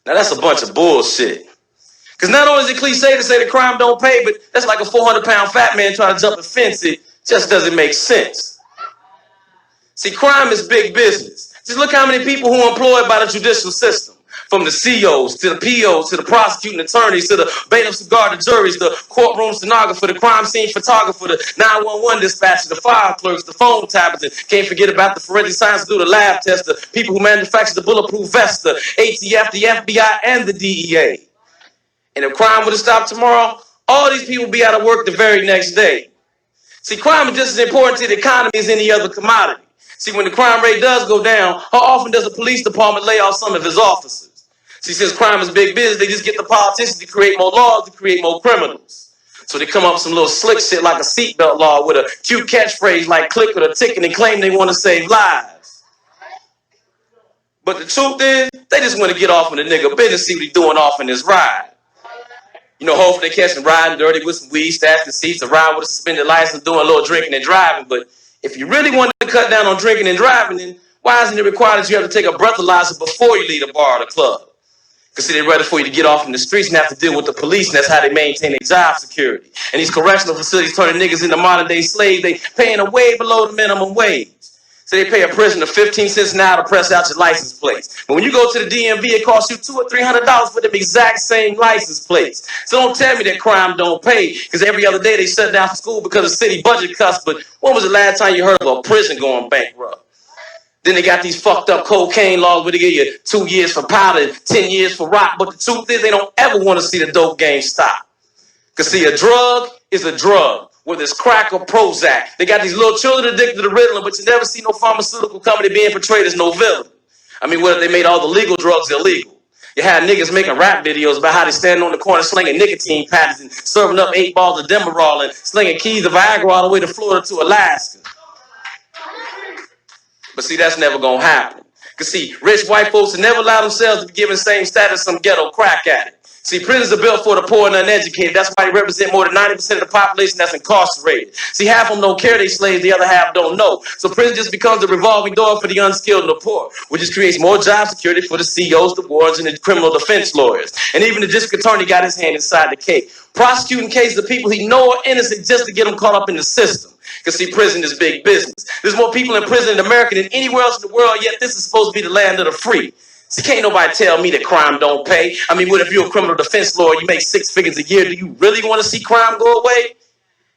Now that's a bunch of bullshit. Because not only is it cliche to say that crime don't pay, but that's like a 400-pound fat man trying to jump a fence. It just doesn't make sense. See, crime is big business. Just look how many people who are employed by the judicial system. From the COs to the POs to the prosecuting attorneys to the bailiffs who guard the juries, the courtroom stenographer, the crime scene photographer, the 911 dispatcher, the fire clerks, the phone tappers, and can't forget about the forensic science who do the lab test, the people who manufacture the bulletproof vest, the ATF, the FBI, and the DEA. And if crime would have stopped tomorrow, all these people would be out of work the very next day. See, crime is just as important to the economy as any other commodity. See, when the crime rate does go down, how often does the police department lay off some of his officers? See, since crime is big business, they just get the politicians to create more laws to create more criminals. So they come up with some little slick shit like a seatbelt law with a cute catchphrase like click or the ticket and claim they want to save lives. But the truth is, they just want to get off in the nigga business, see what he's doing off in his ride. You know, hopefully they catch him riding dirty with some weed, stashed in seats, around with a suspended license, doing a little drinking and driving. But if you really want to cut down on drinking and driving, then why isn't it required that you have to take a breathalyzer before you leave the bar or the club? Because see, they'd rather for you to get off in the streets and have to deal with the police, and that's how they maintain their job security. And these correctional facilities turning niggas into modern day slaves, they paying them way below the minimum wage. So they pay a prisoner 15 cents an hour to press out your license plates. But when you go to the DMV, it costs you $200 or $300 for them exact same license plates. So don't tell me that crime don't pay, because every other day they shut down school because of city budget cuts. But when was the last time you heard of a prison going bankrupt? Then they got these fucked up cocaine laws where they give you 2 years for powder, 10 years for rock. But the truth is, they don't ever want to see the dope game stop. Because see, a drug is a drug, whether it's crack or Prozac. They got these little children addicted to Ritalin, but you never see no pharmaceutical company being portrayed as no villain. I mean, what if they made all the legal drugs illegal? You had niggas making rap videos about how they stand on the corner slinging nicotine patches and serving up 8 balls of Demerol and slinging keys of Viagra all the way to Florida to Alaska. But see, that's never gonna happen. Because see, rich white folks never allow themselves to be given the same status as some ghetto crack addict. See, prisons are built for the poor and uneducated. That's why they represent more than 90% of the population that's incarcerated. See, half of them don't care they slaves, the other half don't know. So prison just becomes a revolving door for the unskilled and the poor, which just creates more job security for the CEOs, the wards, and the criminal defense lawyers. And even the district attorney got his hand inside the cake, prosecuting cases of people he know are innocent just to get them caught up in the system. Because see, prison is big business. There's more people in prison in America than anywhere else in the world, yet this is supposed to be the land of the free. See, can't nobody tell me that crime don't pay. I mean, what if you're a criminal defense lawyer, you make 6 figures a year, do you really want to see crime go away?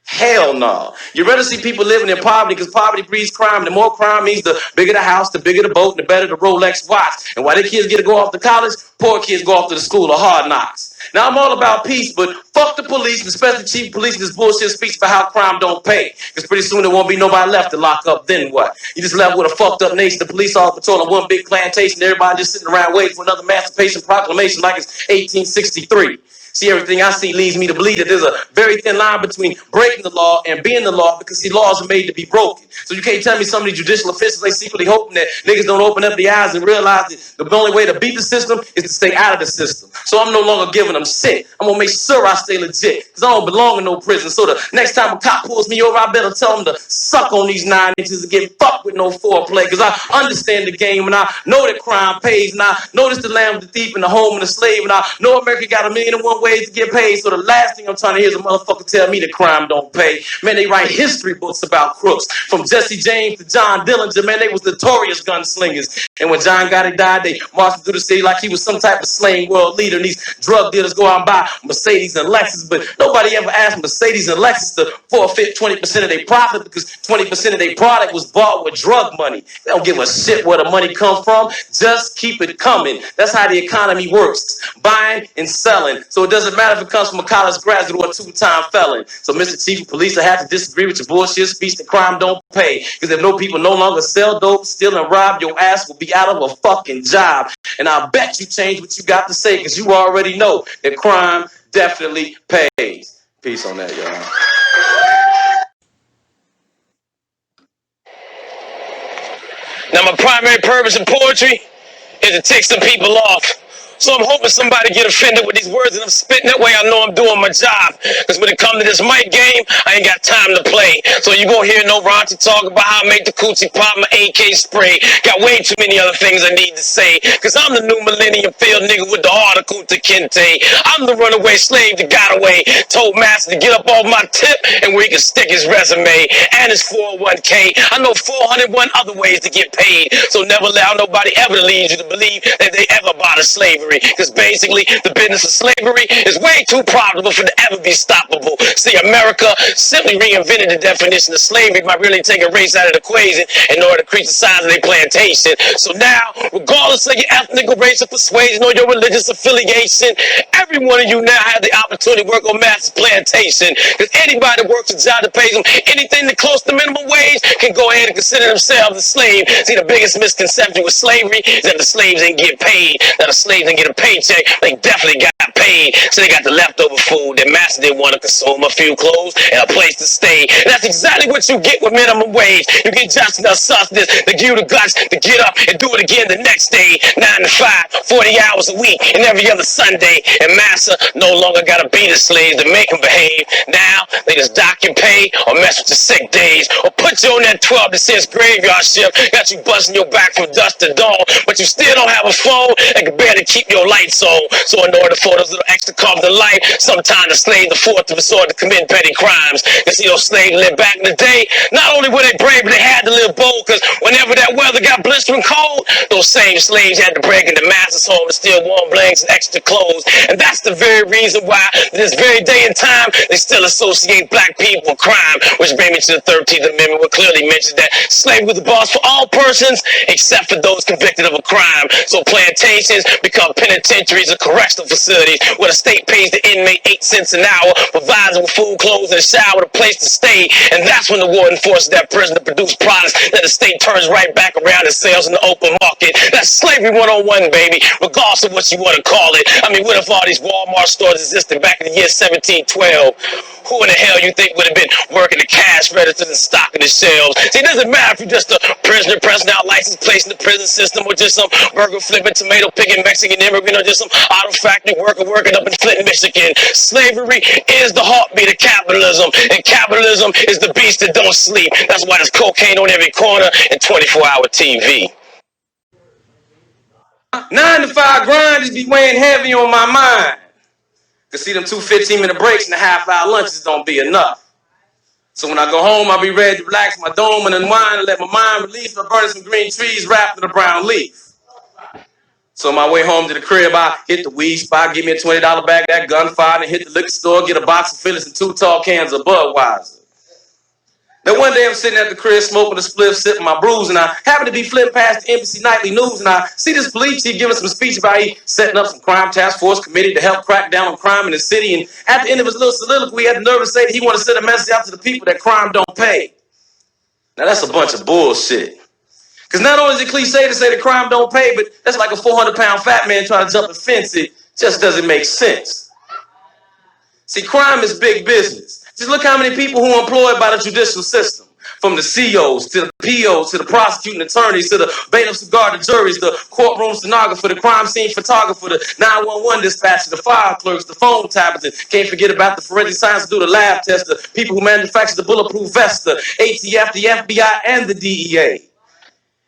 Hell no. You'd rather see people living in poverty because poverty breeds crime. The more crime means the bigger the house, the bigger the boat, and the better the Rolex watch. And while the kids get to go off to college, poor kids go off to the school of hard knocks. Now, I'm all about peace, but fuck the police, and especially chief of police in this bullshit speech about how crime don't pay. Because pretty soon there won't be nobody left to lock up, then what? You just left with a fucked up nation, the police all patrolling one big plantation, everybody just sitting around waiting for another Emancipation Proclamation like it's 1863. See, everything I see leads me to believe that there's a very thin line between breaking the law and being the law, because see, laws are made to be broken. So you can't tell me some of these judicial officials ain't secretly hoping that niggas don't open up their eyes and realize that the only way to beat the system is to stay out of the system. So I'm no longer giving them shit. I'm gonna make sure I stay legit, because I don't belong in no prison. So the next time a cop pulls me over, I better tell him to suck on these 9 inches and get fucked with no foreplay, because I understand the game and I know that crime pays, and I know this the land of the thief and the home and the slave, and I know America got 1,000,001 ways to get paid. So the last thing I'm trying to hear is a motherfucker tell me that crime don't pay. Man, they write history books about crooks, from Jesse James to John Dillinger. Man, they was notorious gunslingers. And when John Gotti died, they marched through the city like he was some type of slain world leader. And these drug dealers go out and buy Mercedes and Lexus, but nobody ever asked Mercedes and Lexus to forfeit 20% of their profit, because 20% of their product was bought with drug money. They don't give a shit where the money comes from. Just keep it coming. That's how the economy works, buying and selling. So it doesn't matter if it comes from a college graduate or a 2-time felon. So Mr. Chief of Police, I have to disagree with your bullshit speech that crime don't pay. Because if no people no longer sell dope, steal and rob, your ass will be out of a fucking job. And I bet you change what you got to say, because you already know that crime definitely pays. Peace on that, y'all. Now, my primary purpose in poetry is to tick some people off. So I'm hoping somebody get offended with these words and I'm spitting that way I know I'm doing my job. Because when it comes to this mic game, I ain't got time to play. So you gonna hear no raunchy talk about how I make the coochie pop, my AK spray. Got way too many other things I need to say. Because I'm the new millennium field nigga with the article to Kente. I'm the runaway slave that got away. Told master to get up off my tip and where he can stick his resume and his 401k. I know 401 other ways to get paid. So never allow nobody ever to lead you to believe that they ever bought a slavery slavery. Because basically, the business of slavery is way too profitable for it to ever be stoppable. See, America simply reinvented the definition of slavery by really taking race out of the equation in order to increase the size of their plantation. So now, regardless of your ethnic or racial persuasion or your religious affiliation, every one of you now have the opportunity to work on master's plantation. Because anybody that works a job that pays them anything that close to minimum wage can go ahead and consider themselves a slave. See, the biggest misconception with slavery is that the slaves didn't get paid. That the slaves didn't get a paycheck. They definitely got paid. So they got the leftover food that master didn't want to consume, a few clothes, and a place to stay. And that's exactly what you get with minimum wage. You get just enough sustenance to give you the guts to get up and do it again the next day, 9 to 5, 40 hours a week, and every other Sunday. And master no longer got to beat the slaves to make them behave. Now they just dock your pay or mess with your sick days or put you on that 12 to 6 graveyard shift. Got you busting your back from dusk to dawn, but you still don't have a phone and can barely keep your lights on. So in order for those little extra crumbs in life, sometimes the slaves afford to resort to commit petty crimes. You see, those slaves lived back in the day. Not only were they brave, but they had to live bold, because whenever that weather got blistering cold, those same slaves had to break into master's home and steal warm blankets and extra clothes. And that's the very reason why, this very day and time, they still associate black people with crime, which brings me to the 13th Amendment, which clearly mentions that slavery was the boss for all persons except for those convicted of a crime. So plantations become penitentiaries or correctional facilities where the state pays the inmate 8 cents an hour, provides them with food, clothes, and a shower, a place to stay. And that's when the warden forces that prison to produce products that the state turns right back around and sells in the open market. That's slavery 101, baby, regardless of what you want to call it. I mean, what if all these Walmart stores existed back in the year 1712? Who in the hell you think would have been working the cash registers and stocking the shelves? See, it doesn't matter if you're just a prisoner pressing out license plates in the prison system, or just some burger flipping, tomato picking Mexican immigrant, or just some auto factory worker working up in Flint, Michigan. Slavery is the heartbeat of capitalism, and capitalism is the beast that don't sleep. That's why there's cocaine on every corner and 24-hour TV. 9 to 5 grind just be weighing heavy on my mind. Cause see, them 2 15-minute breaks and a half-hour lunches don't be enough. So when I go home, I'll be ready to relax my dome and unwind and let my mind release by burning some green trees wrapped in a brown leaf. So on my way home to the crib, I hit the weed spot, give me a $20 bag of that gunfire, and hit the liquor store, get a box of Phillies and 2 tall cans of Budweiser. Then one day I'm sitting at the crib smoking a spliff, sipping my brews, and I happen to be flipping past the Embassy Nightly News, and I see this police chief giving some speech about he setting up some crime task force committee to help crack down on crime in the city. And at the end of his little soliloquy, he had the nerve to say that he wanted to send a message out to the people that crime don't pay. Now that's a bunch of bullshit. Because not only is it cliche to say that crime don't pay, but that's like a 400-pound fat man trying to jump a fence. It just doesn't make sense. See, crime is big business. Just look how many people who are employed by the judicial system. From the COs to the POs to the prosecuting attorneys to the bailiffs who guard the juries, the courtroom stenographer, the crime scene photographer, the 911 dispatcher, the fire clerks, the phone tappers, and can't forget about the forensic science to do the lab test, the people who manufacture the bulletproof vest, the ATF, the FBI, and the DEA.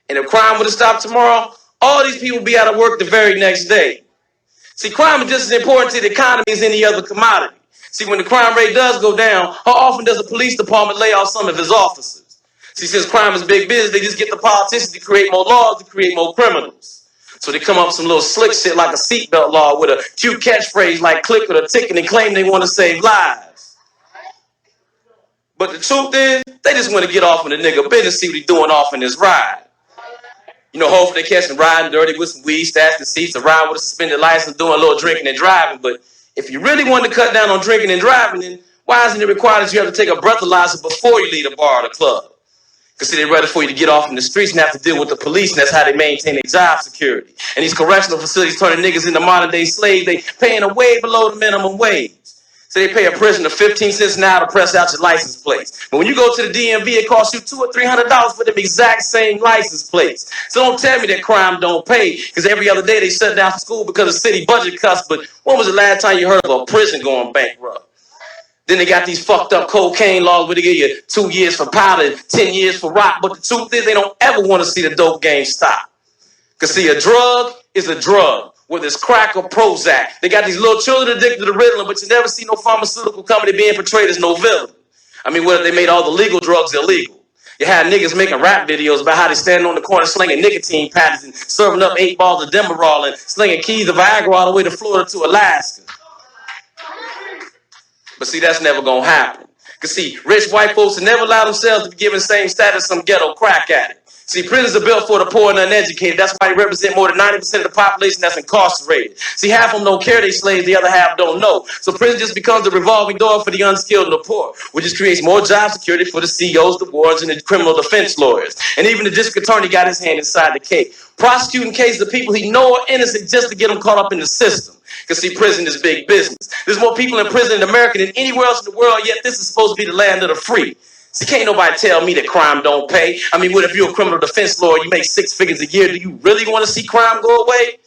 And if crime would have stopped tomorrow, all these people would be out of work the very next day. See, crime is just as important to the economy as any other commodity. See, when the crime rate does go down, how often does the police department lay off some of his officers? See, since crime is big business, they just get the politicians to create more laws to create more criminals. So they come up with some little slick shit like a seatbelt law with a cute catchphrase like click or the ticket and claim they want to save lives. But the truth is, they just want to get off in the nigga business, see what he's doing off in this ride. You know, hopefully they catch him riding dirty with some weed, stashed in seats, around with a suspended license, doing a little drinking and driving. But if you really want to cut down on drinking and driving, then why isn't it required that you have to take a breathalyzer before you leave the bar or the club? Because see, they're ready for you to get off in the streets and have to deal with the police, and that's how they maintain their job security. And these correctional facilities turning niggas into modern-day slaves, they paying them way below the minimum wage. So they pay a prisoner 15 cents an hour to press out your license plates. But when you go to the DMV, it costs you $200 or $300 for them exact same license plates. So don't tell me that crime don't pay, because every other day they shut down school because of city budget cuts. But when was the last time you heard of a prison going bankrupt? Then they got these fucked up cocaine laws where they give you 2 years for powder, 10 years for rock. But the truth is, they don't ever want to see the dope game stop. Because see, a drug is a drug, whether it's crack or Prozac. They got these little children addicted to Ritalin, but you never see no pharmaceutical company being portrayed as no villain. I mean, what if they made all the legal drugs illegal? You had niggas making rap videos about how they standing on the corner slinging nicotine patches and serving up 8 balls of Demerol and slinging keys of Viagra all the way to Florida to Alaska. But see, that's never gonna happen. Cause see, rich white folks have never allowed themselves to be given the same status as some ghetto crack addict. See, prisons are built for the poor and uneducated. That's why they represent more than 90% of the population that's incarcerated. See, half of them don't care they slaves, the other half don't know. So prison just becomes a revolving door for the unskilled and the poor, which just creates more job security for the CEOs, the wards, and the criminal defense lawyers. And even the district attorney got his hand inside the cake, prosecuting cases of people he know are innocent just to get them caught up in the system. Because see, prison is big business. There's more people in prison in America than anywhere else in the world, yet this is supposed to be the land of the free. See, can't nobody tell me that crime don't pay. I mean, what if you're a criminal defense lawyer, you make 6 figures a year, do you really want to see crime go away?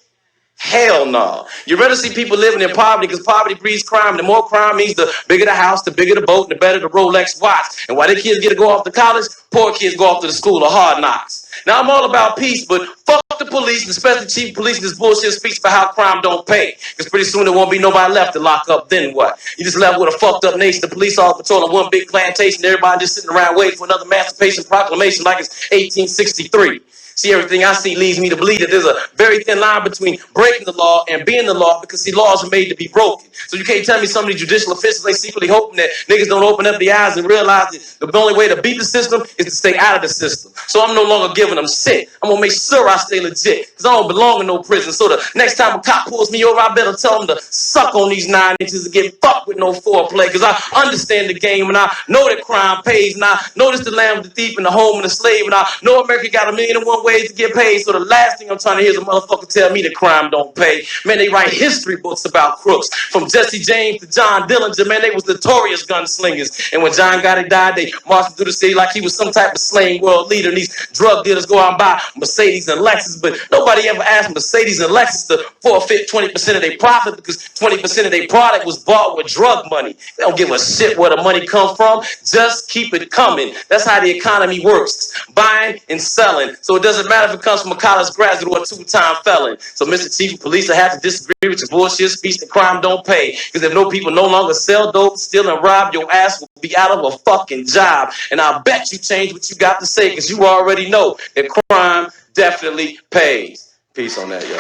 Hell no. You'd rather see people living in poverty because poverty breeds crime. The more crime means the bigger the house, the bigger the boat, and the better the Rolex watch. And while the kids get to go off to college, poor kids go off to the school of hard knocks. Now, I'm all about peace, but fuck the police, especially chief of police, this bullshit speech about how crime don't pay. Because pretty soon there won't be nobody left to lock up, then what? You just left with a fucked up nation, the police all patrolling one big plantation, everybody just sitting around waiting for another Emancipation Proclamation like it's 1863. See, everything I see leads me to believe that there's a very thin line between breaking the law and being the law because, see, laws are made to be broken. So you can't tell me some of these judicial officials ain't secretly hoping that niggas don't open up their eyes and realize that the only way to beat the system is to stay out of the system. So I'm no longer giving them shit. I'm going to make sure I stay legit because I don't belong in no prison. So the next time a cop pulls me over, I better tell him to suck on these 9 inches and get fucked with no foreplay because I understand the game and I know that crime pays and I know this the land of the thief and the home of the slave and I know America got 1,000,001 ways to get paid. So the last thing I'm trying to hear is a motherfucker tell me that crime don't pay. Man, they write history books about crooks. From Jesse James to John Dillinger, man, they was notorious gunslingers. And when John Gotti died, they marched through the city like he was some type of slain world leader. And these drug dealers go out and buy Mercedes and Lexus, but nobody ever asked Mercedes and Lexus to forfeit 20% of their profit because 20% of their product was bought with drug money. They don't give a shit where the money comes from. Just keep it coming. That's how the economy works. Buying and selling. So it doesn't matter if it comes from a college graduate or a 2-time felon. So Mr. Chief of Police, I have to disagree with your bullshit speech that crime don't pay. Because if no people no longer sell dope, steal and rob, your ass will be out of a fucking job. And I'll bet you change what you got to say because you already know that crime definitely pays. Peace on that, y'all.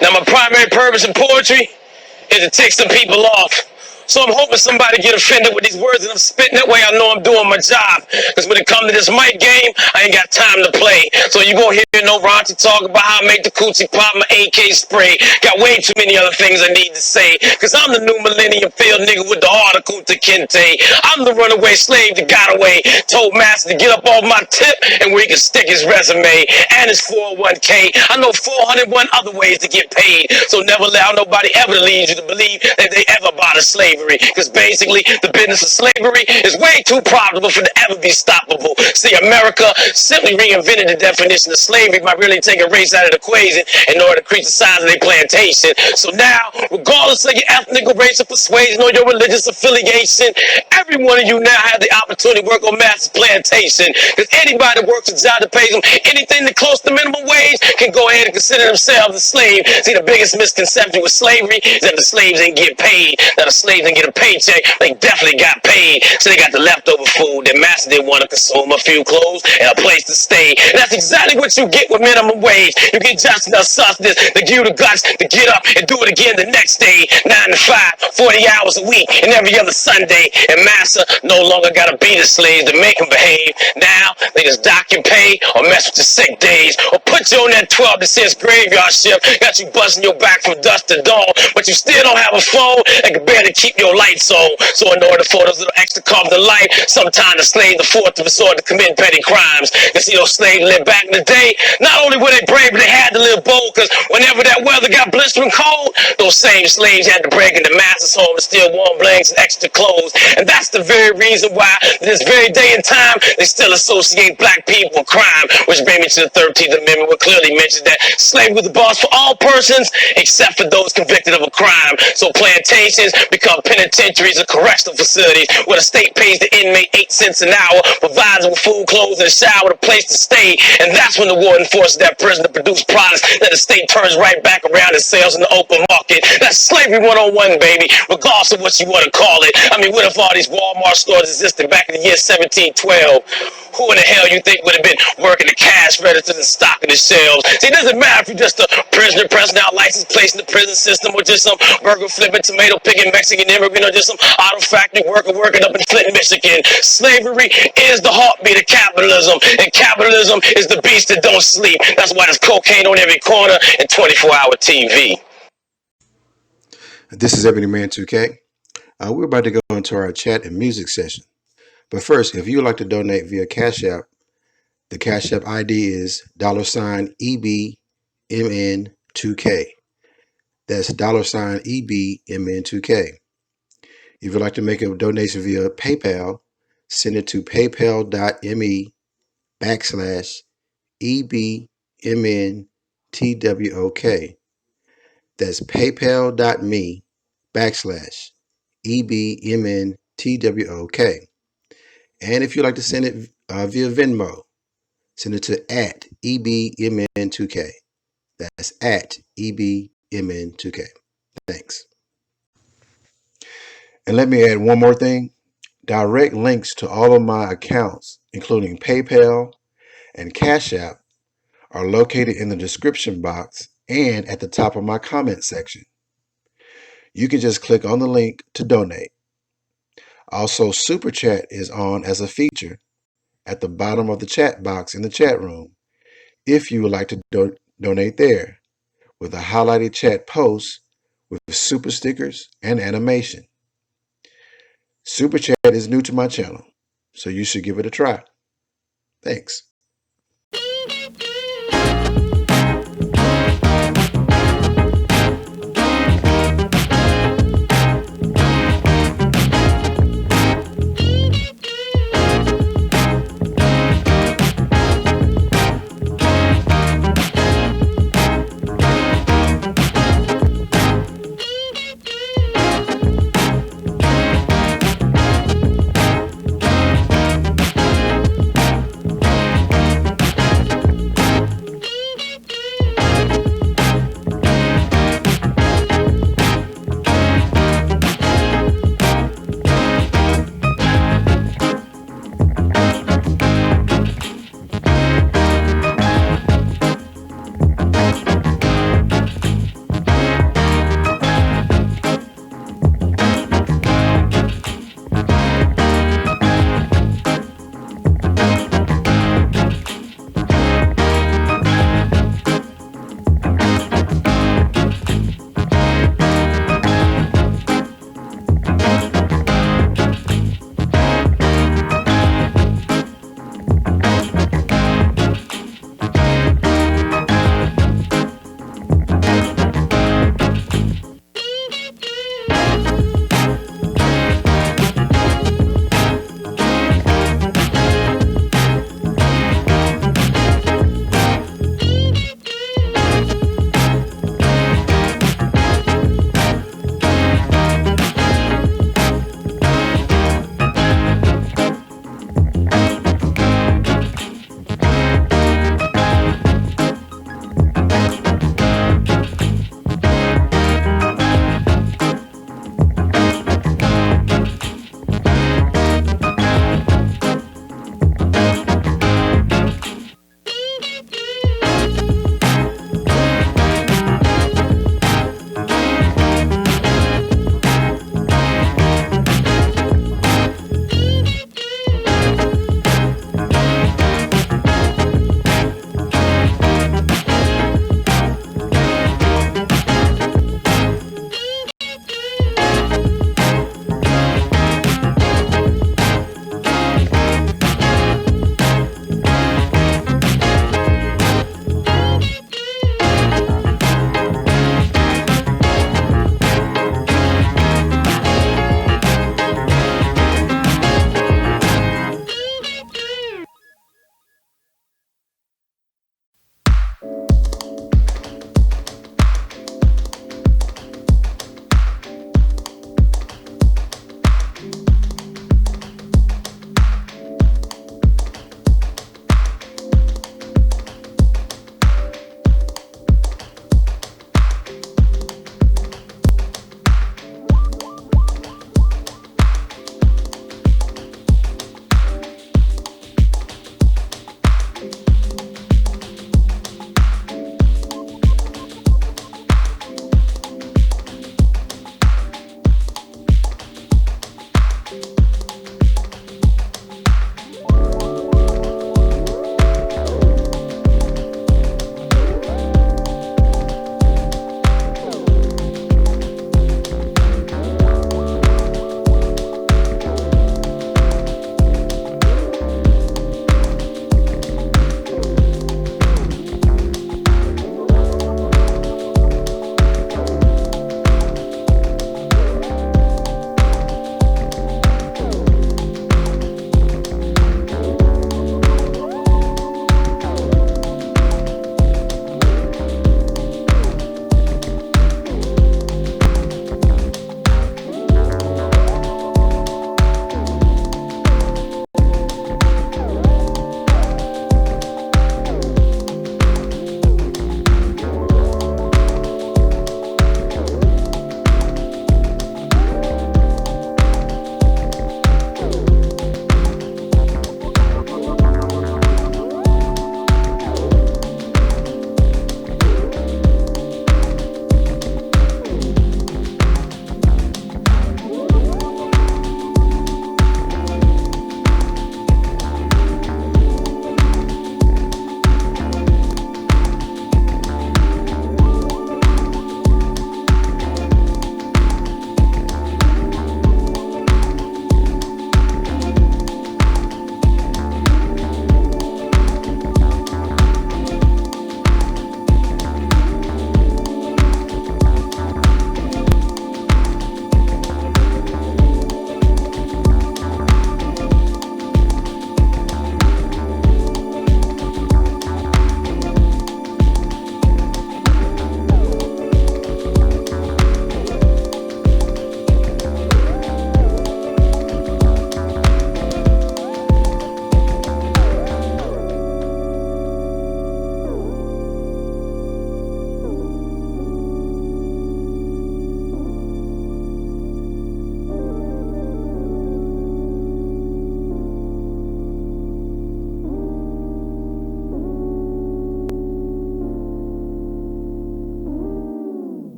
Now, my primary purpose in poetry is to tick some people off. So I'm hoping somebody get offended with these words and I'm spitting that way I know I'm doing my job. Because when it comes to this mic game, I ain't got time to play. So you gonna hear no raunchy talk about how I make the coochie pop, my AK spray. Got way too many other things I need to say. Because I'm the new millennium field nigga with the article to Kente. I'm the runaway slave that got away. Told master to get up off my tip and where he can stick his resume and his 401k. I know 401 other ways to get paid. So never allow nobody ever to lead you to believe that they ever bought a slave. Because basically the business of slavery is way too profitable for it to ever be stoppable. See, America simply reinvented the definition of slavery by really taking race out of the equation in order to increase the size of their plantation. So now, regardless of your ethnic or racial persuasion or your religious affiliation, every one of you now have the opportunity to work on master's plantation. Because anybody that works a job that pays them anything that close to minimum wage can go ahead and consider themselves a slave. See, the biggest misconception with slavery is that the slaves didn't get paid, that the slaves didn't get a paycheck. They definitely got paid, so they got the leftover food. Their master didn't want to consume, a few clothes and a place to stay. And that's exactly what you get with minimum wage. You get just enough sustenance to give you the guts to get up and do it again the next day. 9 to 5, 40 hours a week, and every other Sunday. And master no longer got to beat the slaves to make them behave. Now they just dock your pay or mess with your sick days or put you on that 12 to 6 graveyard shift. Got you busting your back from dusk to dawn, but you still don't have a phone that can barely keep your lights on. So in order for those little extra crumbs of life, sometimes the slaves afford to resort to commit petty crimes. You see, those slaves lived back in the day, not only were they brave, but they had to live bold, because whenever that weather got blistering cold, those same slaves had to break into master's home and steal warm blankets and extra clothes. And that's the very reason why, this very day and time, they still associate black people with crime, which brings me to the 13th Amendment, which clearly mentions that slavery was the boss for all persons except for those convicted of a crime. So plantations become penitentiaries or correctional facilities where the state pays the inmate 8 cents an hour, provides them with food, clothes, and a shower, a place to stay. And that's when the warden forces that prison to produce products that the state turns right back around and sells in the open market. it. That's slavery 101, baby, regardless of what you want to call it. I mean, what if all these Walmart stores existed back in the year 1712? Who in the hell you think would have been working the cash registers and stocking the shelves? See, it doesn't matter if you're just a prisoner pressing out license plates in the prison system, or just some burger flipping, tomato picking Mexican immigrant, or just some auto factory worker working up in Flint, Michigan. Slavery is the heartbeat of capitalism, and capitalism is the beast that don't sleep. That's why there's cocaine on every corner and 24-hour TV. This is Ebony Man 2K. We're about to go into our chat and music session. But first, if you would like to donate via Cash App, the Cash App ID is $EBMN2K. That's $EBMN2K. If you'd like to make a donation via PayPal, send it to paypal.me/EBMNTWOK. That's paypal.me/EBMNTWOK. And if you'd like to send it via Venmo, send it to @EBMN2K. That's @EBMN2K. Thanks. And let me add one more thing. Direct links to all of my accounts, including PayPal and Cash App, are located in the description box and at the top of my comment section. You can just click on the link to donate. Also, Super Chat is on as a feature at the bottom of the chat box in the chat room if you would like to donate there, with a highlighted chat post with super stickers and animation. Super Chat is new to my channel, so you should give it a try. Thanks.